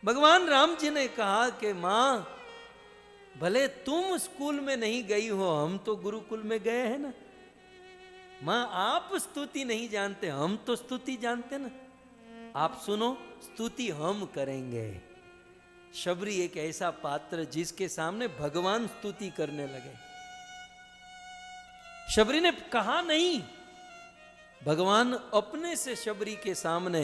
भगवान राम जी ने कहा कि मां भले तुम स्कूल में नहीं गई हो, हम तो गुरुकुल में गए हैं ना। मां आप स्तुति नहीं जानते, हम तो स्तुति जानते ना। आप सुनो, स्तुति हम करेंगे। शबरी एक ऐसा पात्र जिसके सामने भगवान स्तुति करने लगे। शबरी ने कहा नहीं, भगवान अपने से शबरी के सामने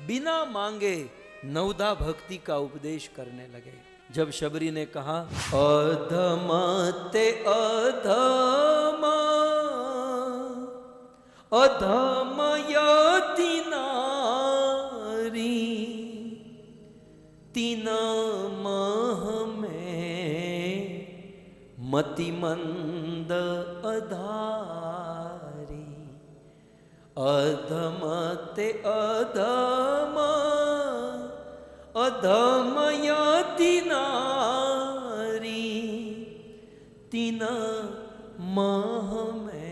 बिना मांगे नवधा भक्ति का उपदेश करने लगे। जब शबरी ने कहा, अधमा ते अधमा अधमयति नारी तीन मह में मतिमंद अधारी। अधम ते अधम अधमयति नारी तीन मह में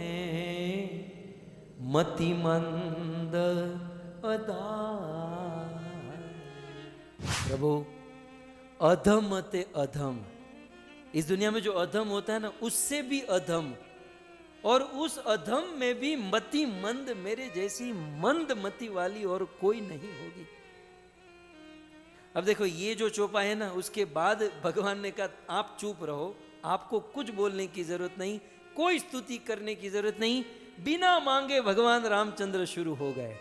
मतिमंद अधार। प्रभु अधम ते अधम, इस दुनिया में जो अधम होता है ना, उससे भी अधम, और उस अधम में भी मति मंद, मेरे जैसी मंद मति वाली और कोई नहीं होगी। अब देखो ये जो चौपा है ना, उसके बाद भगवान ने कहा आप चुप रहो, आपको कुछ बोलने की जरूरत नहीं, कोई स्तुति करने की जरूरत नहीं। बिना मांगे भगवान रामचंद्र शुरू हो गए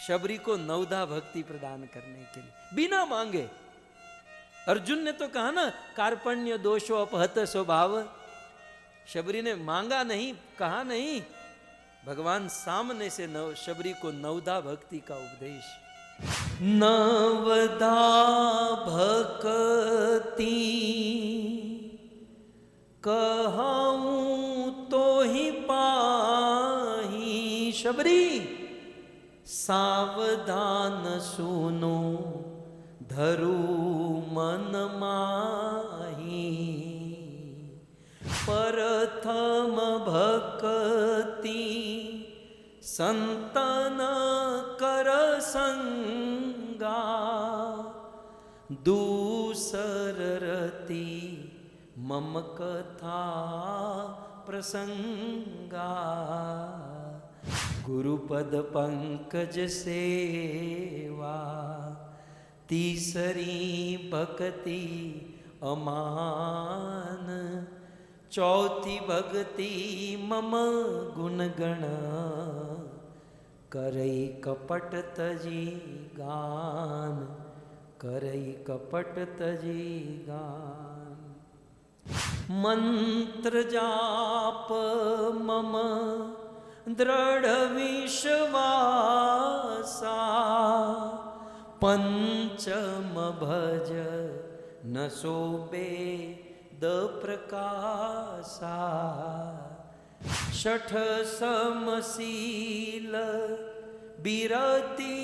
शबरी को नवधा भक्ति प्रदान करने के लिए, बिना मांगे। अर्जुन ने तो कहा ना, कार्पण्य दोषो अपहत स्वभाव। शबरी ने मांगा नहीं, कहा नहीं, भगवान सामने से शबरी को नवधा भक्ति का उपदेश। नवधा भक्ति कहूं तो ही पाही, शबरी सावधान सुनो धरु मन माही। प्रथम भक्ति संतन कर संगा, दूसर रति मम कथा प्रसंगा। गुरुपद पंकज सेवा, तीसरी भक्ति अमान। चौथी भक्ति मम गुणगण, करई कपट तजी गान, करई कपट तजी गान। मंत्र जाप मम दृढ़ विश्वासा, पंचम भज न सोबे द प्रकाशा। छठ समशील बिरति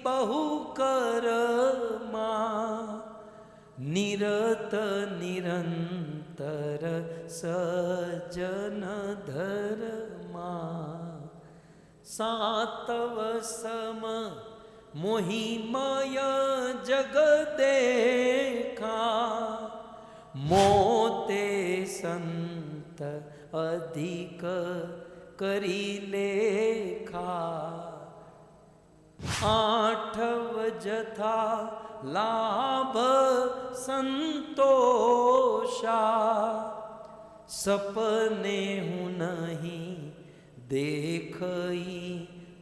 बहु करमा, निरत निरंतर सजन धर्मा। सातव सम मोहिमय जग देखा, मोते संत अधिक करी लेखा। आठव जथा लाभ संतोषा, सपने हूँ नहीं देखई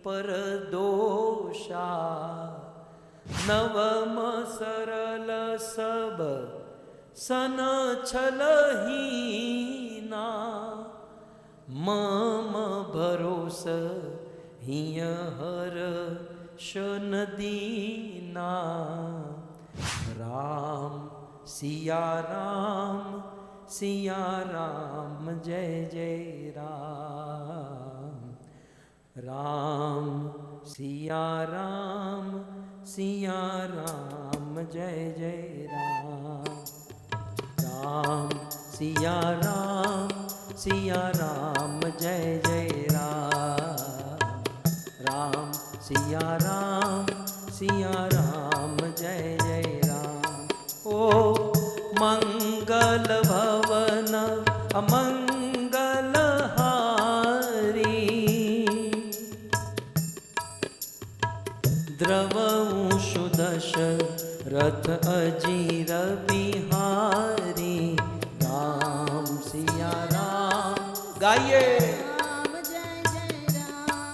पर दोषा। नवम सरल सब सन छलहीना, मम भरोस हिय हर शन दीना। राम सिया राम, सिया राम जय जय राम। राम सिया राम, सिया राम जय जय राम। राम सिया राम, सिया राम जय जय राम। राम सिया राम, सिया राम जय जय राम। ओ मंगल भवन अमंगल हारी, द्रवंशु दशरथ अजीर बिहारी। राम सिया राम, गाइए। राम जय जय राम,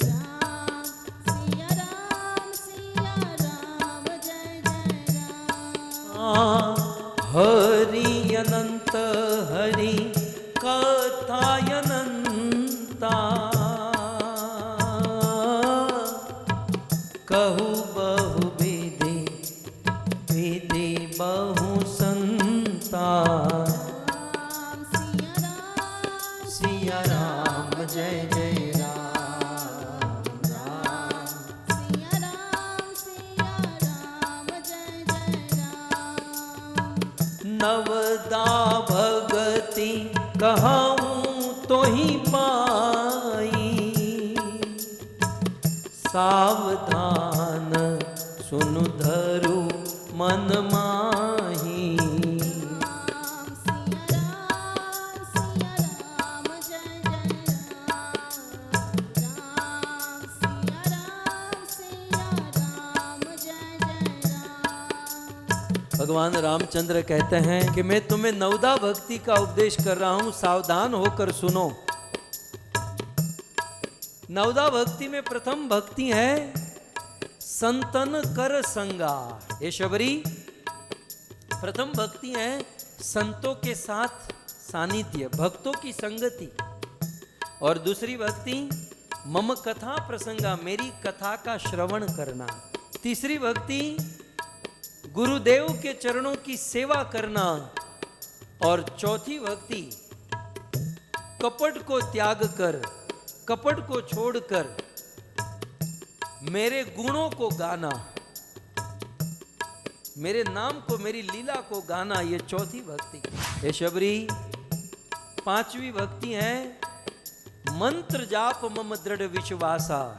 राम सिया राम, सिया राम जय जय राम। हरि अनंत हरि कथा अनंता, कहू बहु विधि विधि बहु संता। राम सिया राम जय जय राम राम। सिया राम जय जय राम। नवदा भगति कहूँ तो ही पाई, सावधान सुनु धरु मन माही। सिया राम जय जय राम। सिया राम जय जय राम। भगवान रामचंद्र कहते हैं कि मैं तुम्हें नवदा भक्ति का उपदेश कर रहा हूं, सावधान होकर सुनो। नवदा भक्ति में प्रथम भक्ति है संतन कर संगा। ये शबरी प्रथम भक्ति है संतों के साथ सानिध्य, भक्तों की संगति। और दूसरी भक्ति मम कथा प्रसंगा, मेरी कथा का श्रवण करना। तीसरी भक्ति गुरुदेव के चरणों की सेवा करना। और चौथी भक्ति कपट को त्याग कर, कपट को छोड़कर मेरे गुणों को गाना, मेरे नाम को, मेरी लीला को गाना। ये चौथी भक्ति। ये शबरी पांचवी भक्ति है मंत्र जाप मम दृढ़ विश्वासा।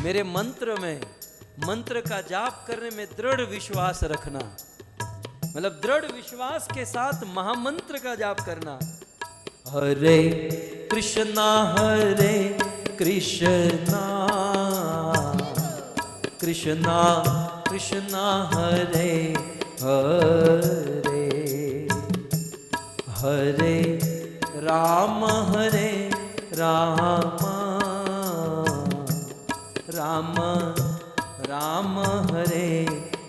मेरे मंत्र में, मंत्र का जाप करने में दृढ़ विश्वास रखना, मतलब दृढ़ विश्वास के साथ महामंत्र का जाप करना। हरे कृष्णा कृष्णा कृष्णा कृष्णा हरे हरे, हरे राम राम राम राम हरे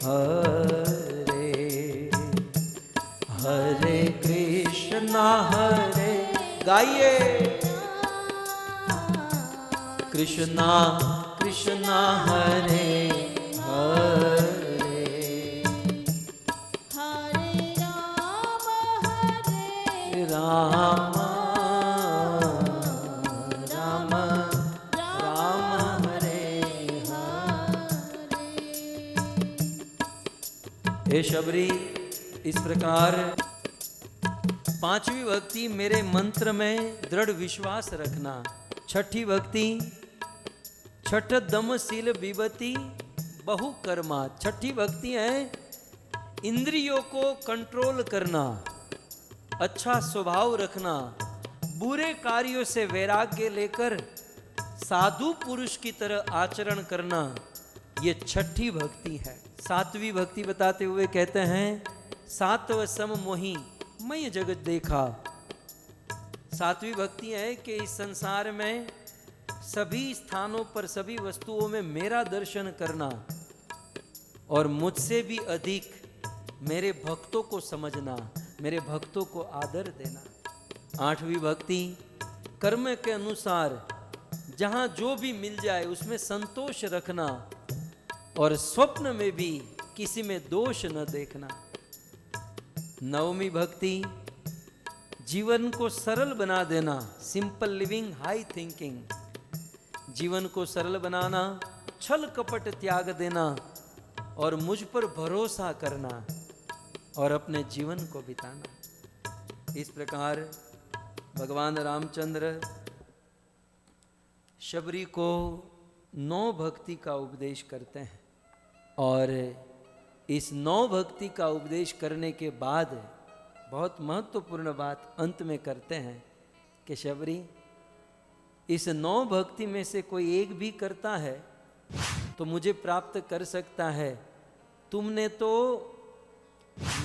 हरे, हरे कृष्णा हरे, गाइए कृष्णा कृष्णा हरे हरे, हरे राम राम राम हरे हे शबरी। इस प्रकार पांचवी भक्ति मेरे मंत्र में दृढ़ विश्वास रखना। छठी भक्ति छठ दम शील विभति बहु कर्मा। छठी भक्ति है इंद्रियों को कंट्रोल करना, अच्छा स्वभाव रखना, बुरे कार्यों से वैराग्य लेकर साधु पुरुष की तरह आचरण करना। ये छठी भक्ति है। सातवीं भक्ति बताते हुए कहते हैं सातव सम मोहि मय जगत देखा। सातवीं भक्ति है कि इस संसार में सभी स्थानों पर, सभी वस्तुओं में मेरा दर्शन करना और मुझसे भी अधिक मेरे भक्तों को समझना, मेरे भक्तों को आदर देना। आठवीं भक्ति कर्म के अनुसार जहां जो भी मिल जाए उसमें संतोष रखना और स्वप्न में भी किसी में दोष न देखना। नवमी भक्ति जीवन को सरल बना देना, सिंपल लिविंग हाई थिंकिंग। जीवन को सरल बनाना, छल कपट त्याग देना और मुझ पर भरोसा करना और अपने जीवन को बिताना। इस प्रकार भगवान रामचंद्र शबरी को 9 भक्ति का उपदेश करते हैं। और इस 9 भक्ति का उपदेश करने के बाद बहुत महत्वपूर्ण बात अंत में करते हैं कि शबरी इस 9 भक्ति में से कोई एक भी करता है तो मुझे प्राप्त कर सकता है। तुमने तो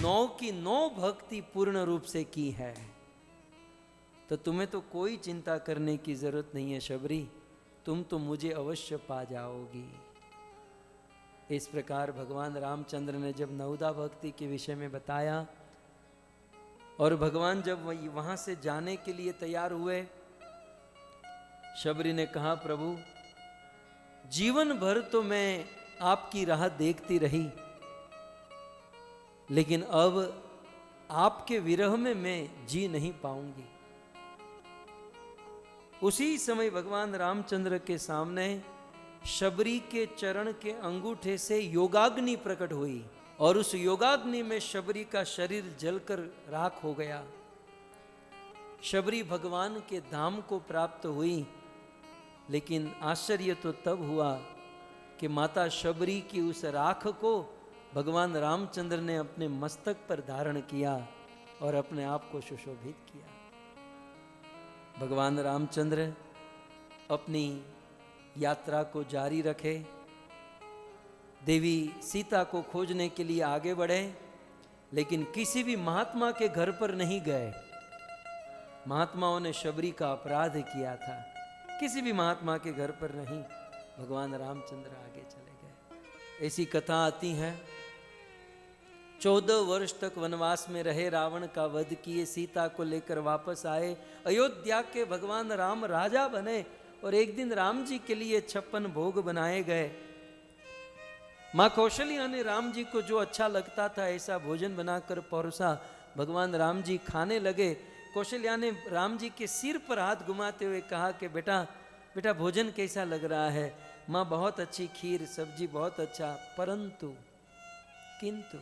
9 की 9 भक्ति पूर्ण रूप से की है, तो तुम्हें तो कोई चिंता करने की जरूरत नहीं है शबरी, तुम तो मुझे अवश्य पा जाओगी। इस प्रकार भगवान रामचंद्र ने जब नवदा भक्ति के विषय में बताया और भगवान जब वहां से जाने के लिए तैयार हुए, शबरी ने कहा प्रभु जीवन भर तो मैं आपकी राह देखती रही, लेकिन अब आपके विरह में मैं जी नहीं पाऊंगी। उसी समय भगवान रामचंद्र के सामने शबरी के चरण के अंगूठे से योगाग्नि प्रकट हुई और उस योगाग्नि में शबरी का शरीर जलकर राख हो गया। शबरी भगवान के धाम को प्राप्त हुई, लेकिन आश्चर्य तो तब हुआ कि माता शबरी की उस राख को भगवान रामचंद्र ने अपने मस्तक पर धारण किया और अपने आप को सुशोभित किया। भगवान रामचंद्र अपनी यात्रा को जारी रखे, देवी सीता को खोजने के लिए आगे बढ़े, लेकिन किसी भी महात्मा के घर पर नहीं गए। महात्माओं ने शबरी का अपराध किया था, किसी भी महात्मा के घर पर नहीं, भगवान रामचंद्र आगे चले गए। ऐसी कथा आती है। 14 वर्ष तक वनवास में रहे, रावण का वध किए, सीता को लेकर वापस आए, अयोध्या के भगवान राम राजा बने और एक दिन राम जी के लिए 56 भोग बनाए गए। माँ कौशल्या ने राम जी को जो अच्छा लगता था ऐसा भोजन बनाकर परोसा। भगवान राम जी खाने लगे। कौशल्या ने राम जी के सिर पर हाथ घुमाते हुए कहा कि बेटा बेटा भोजन कैसा लग रहा है? माँ बहुत अच्छी खीर सब्जी बहुत अच्छा, परंतु किंतु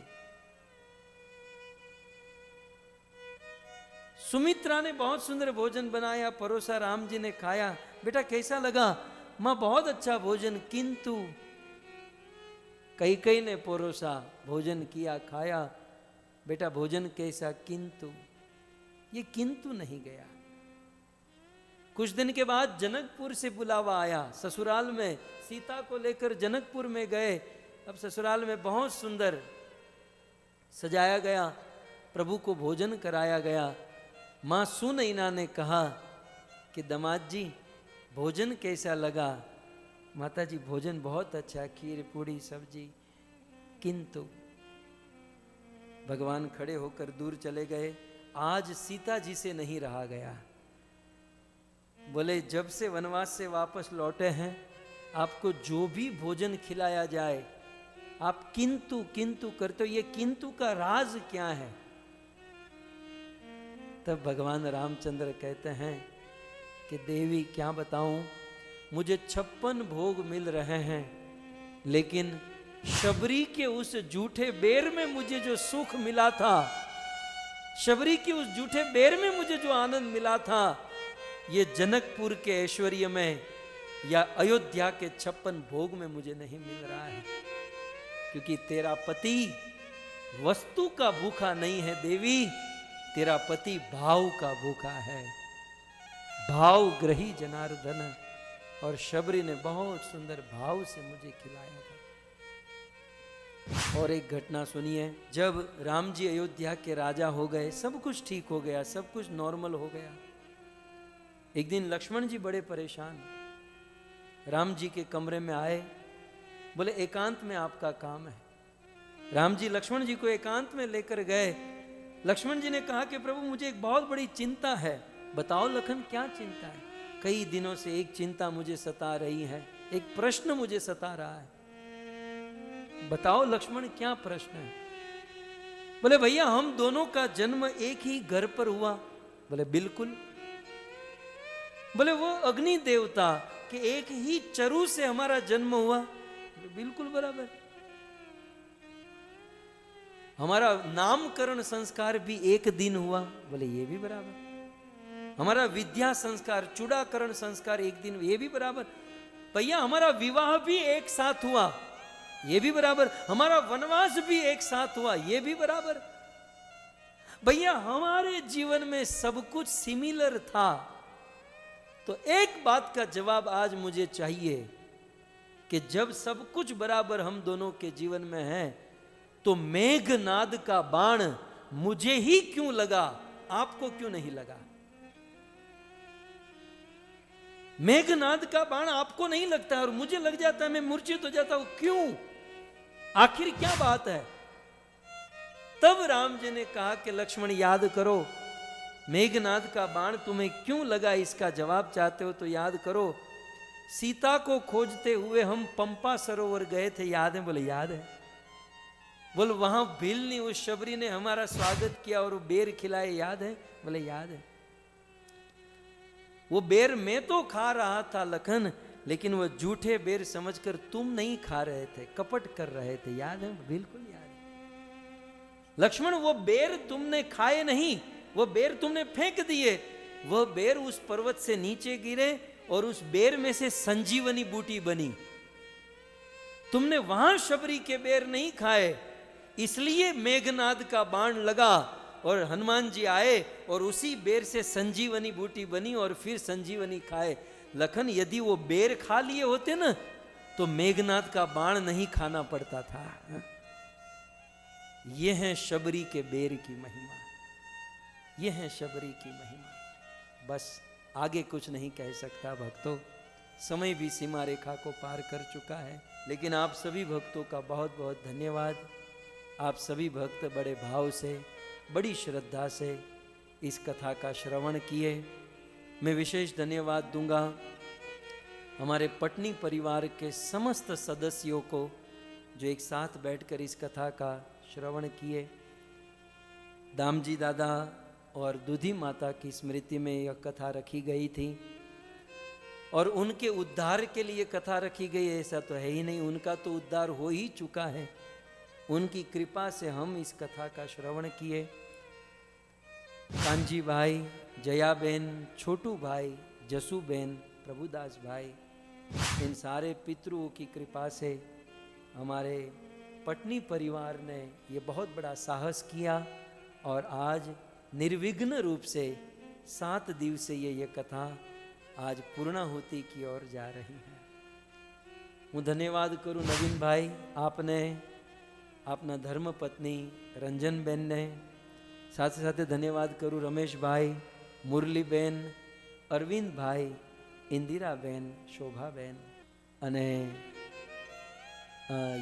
सुमित्रा ने बहुत सुंदर भोजन बनाया, परोसा, राम जी ने खाया। बेटा कैसा लगा? माँ बहुत अच्छा भोजन, किंतु कई ने परोसा, भोजन किया, खाया। बेटा भोजन कैसा? किंतु ये किंतु नहीं गया। कुछ दिन के बाद जनकपुर से बुलावा आया। ससुराल में सीता को लेकर जनकपुर में गए। अब ससुराल में बहुत सुंदर सजाया गया, प्रभु को भोजन कराया गया। माँ सुनैना ने कहा कि दामाद जी भोजन कैसा लगा? माता जी भोजन बहुत अच्छा, खीर पूड़ी सब्जी। किंतु भगवान खड़े होकर दूर चले गए। आज सीता जी से नहीं रहा गया। बोले जब से वनवास से वापस लौटे हैं, आपको जो भी भोजन खिलाया जाए आप किंतु किंतु करते हो। ये किंतु का राज क्या है? तब भगवान रामचंद्र कहते हैं कि देवी क्या बताऊं, मुझे 56 भोग मिल रहे हैं, लेकिन शबरी के उस जूठे बेर में मुझे जो सुख मिला था, शबरी के उस जूठे बेर में मुझे जो आनंद मिला था, ये जनकपुर के ऐश्वर्य में या अयोध्या के 56 भोग में मुझे नहीं मिल रहा है। क्योंकि तेरा पति वस्तु का भूखा नहीं है देवी, तेरा पति भाव का भूखा है। भाव ग्रही जनार्दन। और शबरी ने बहुत सुंदर भाव से मुझे खिलाया था। और एक घटना सुनिए, जब राम जी अयोध्या के राजा हो गए, सब कुछ ठीक हो गया, सब कुछ नॉर्मल हो गया। एक दिन लक्ष्मण जी बड़े परेशान राम जी के कमरे में आए। बोले एकांत में आपका काम है। राम जी लक्ष्मण जी को एकांत में लेकर गए। लक्ष्मण जी ने कहा कि प्रभु मुझे एक बहुत बड़ी चिंता है। बताओ लखन क्या चिंता है? कई दिनों से एक चिंता मुझे सता रही है, एक प्रश्न मुझे सता रहा है। बताओ लक्ष्मण क्या प्रश्न है? बोले भैया हम दोनों का जन्म एक ही घर पर हुआ। बोले बिल्कुल। बोले वो अग्नि देवता के एक ही चरु से हमारा जन्म हुआ। बिल्कुल बराबर। हमारा नामकरण संस्कार भी एक दिन हुआ। बोले ये भी बराबर। हमारा विद्या संस्कार, चूड़ाकरण संस्कार एक दिन, ये भी बराबर। भैया हमारा विवाह भी एक साथ हुआ, ये भी बराबर। हमारा वनवास भी एक साथ हुआ, ये भी बराबर। भैया हमारे जीवन में सब कुछ सिमिलर था। तो एक बात का जवाब आज मुझे चाहिए कि जब सब कुछ बराबर हम दोनों के जीवन में है, तो मेघनाद का बाण मुझे ही क्यों लगा, आपको क्यों नहीं लगा? मेघनाद का बाण आपको नहीं लगता और मुझे लग जाता है, मैं मूर्छित हो जाता हूं। क्यों? आखिर क्या बात है? तब राम जी ने कहा कि लक्ष्मण याद करो, मेघनाद का बाण तुम्हें क्यों लगा, इसका जवाब चाहते हो तो याद करो। सीता को खोजते हुए हम पंपा सरोवर गए थे, याद है? बोले याद है। बोल वहां भीलनी उस शबरी ने हमारा स्वागत किया और वो बेर खिलाए, याद है? बोले याद है। वो बेर मैं तो खा रहा था लखन, लेकिन वो झूठे बेर समझकर तुम नहीं खा रहे थे, कपट कर रहे थे, याद है? बिल्कुल याद है। लक्ष्मण वो बेर तुमने खाए नहीं, वो बेर तुमने फेंक दिए। वह बेर उस पर्वत से नीचे गिरे और उस बेर में से संजीवनी बूटी बनी। तुमने वहां शबरी के बेर नहीं खाए, इसलिए मेघनाद का बाण लगा और हनुमान जी आए और उसी बेर से संजीवनी बूटी बनी और फिर संजीवनी खाए। लखन यदि वो बेर खा लिए होते ना तो मेघनाद का बाण नहीं खाना पड़ता था। ये है शबरी के बेर की महिमा, ये है शबरी की महिमा। बस आगे कुछ नहीं कह सकता भक्तों, समय भी सीमा रेखा को पार कर चुका है। लेकिन आप सभी भक्तों का बहुत बहुत धन्यवाद। आप सभी भक्त बड़े भाव से, बड़ी श्रद्धा से इस कथा का श्रवण किए। मैं विशेष धन्यवाद दूंगा हमारे पटनी परिवार के समस्त सदस्यों को जो एक साथ बैठकर इस कथा का श्रवण किए। दामजी दादा और दूधी माता की स्मृति में यह कथा रखी गई थी और उनके उद्धार के लिए कथा रखी गई, ऐसा तो है ही नहीं। उनका तो उद्धार हो ही चुका है। उनकी कृपा से हम इस कथा का श्रवण किए। कांजी भाई, जया बेन, छोटू भाई, जसू बेन, प्रभुदास भाई, इन सारे पितरों की कृपा से हमारे पटनी परिवार ने ये बहुत बड़ा साहस किया और आज निर्विघ्न रूप से 7 दिवसीय ये कथा आज पूर्णाहुति की ओर जा रही है। હું ધન્યવાદ કરું નવીન ભાઈ આપને, આપના ધર્મપત્ની રંજનબેનને, સાથે સાથે ધન્યવાદ કરું રમેશભાઈ, મુરલીબેન, અરવિંદભાઈ, ઇન્દિરાબેન, શોભાબેન અને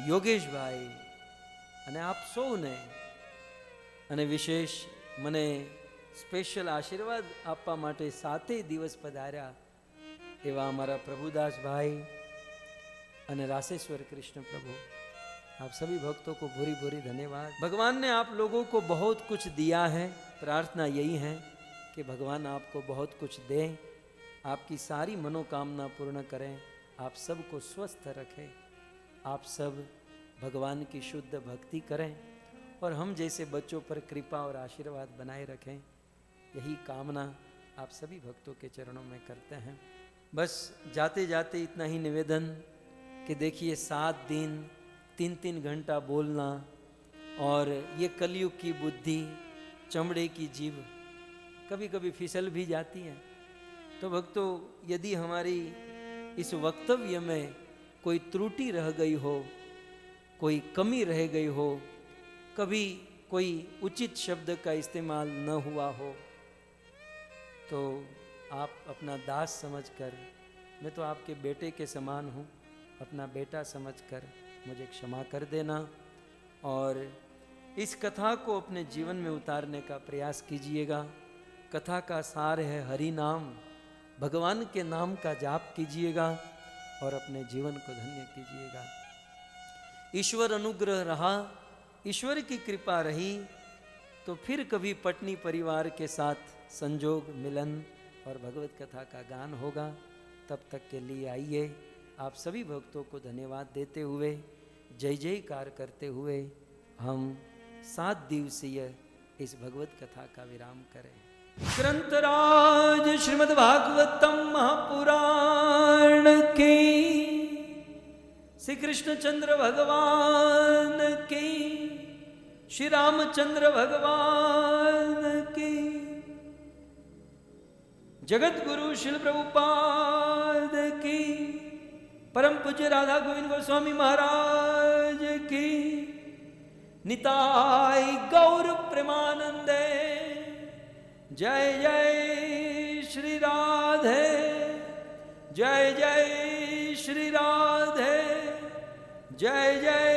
યોગેશભાઈ અને આપ સૌને, અને વિશેષ મને સ્પેશિયલ આશીર્વાદ આપવા માટે 7 દિવસ પધાર્યા એવા અમારા પ્રભુદાસભાઈ અને रासेश्वर कृष्ण प्रभु, आप सभी भक्तों को भूरी भूरी धन्यवाद। भगवान ने आप लोगों को बहुत कुछ दिया है। प्रार्थना यही है कि भगवान आपको बहुत कुछ दें, आपकी सारी मनोकामना पूर्ण करें, आप सबको स्वस्थ रखें, आप सब भगवान की शुद्ध भक्ति करें और हम जैसे बच्चों पर कृपा और आशीर्वाद बनाए रखें। यही कामना आप सभी भक्तों के चरणों में करते हैं। बस जाते जाते इतना ही निवेदन कि देखिए 7 दिन 3-3 घंटा बोलना और ये कलयुग की बुद्धि, चमड़े की जीभ कभी कभी फिसल भी जाती है। तो भक्तों, यदि हमारी इस वक्तव्य में कोई त्रुटि रह गई हो, कोई कमी रह गई हो, कभी कोई उचित शब्द का इस्तेमाल न हुआ हो, तो आप अपना दास समझकर, मैं तो आपके बेटे के समान हूँ, अपना बेटा समझकर मुझे क्षमा कर देना और इस कथा को अपने जीवन में उतारने का प्रयास कीजिएगा। कथा का सार है हरि नाम, भगवान के नाम का जाप कीजिएगा और अपने जीवन को धन्य कीजिएगा। ईश्वर अनुग्रह रहा, ईश्वर की कृपा रही तो फिर कभी पटनी परिवार के साथ संजोग, मिलन और भगवत कथा का गान होगा। तब तक के लिए आइए आप सभी भक्तों को धन्यवाद देते हुए, जय जयकार करते हुए हम 7 दिवसीय इस भगवत कथा का विराम करें। ग्रंथराज श्रीमद् भागवतम महापुराण की, श्री कृष्णचंद्र भगवान की, श्री रामचंद्र भगवान की, जगत गुरु श्रील प्रभुपाद की, परम पूज्य राधा गोविंद गोस्वामी महाराज की, निताय गौर प्रेमानंदे। जय जय श्री राधे, जय जय श्री राधे, जय जय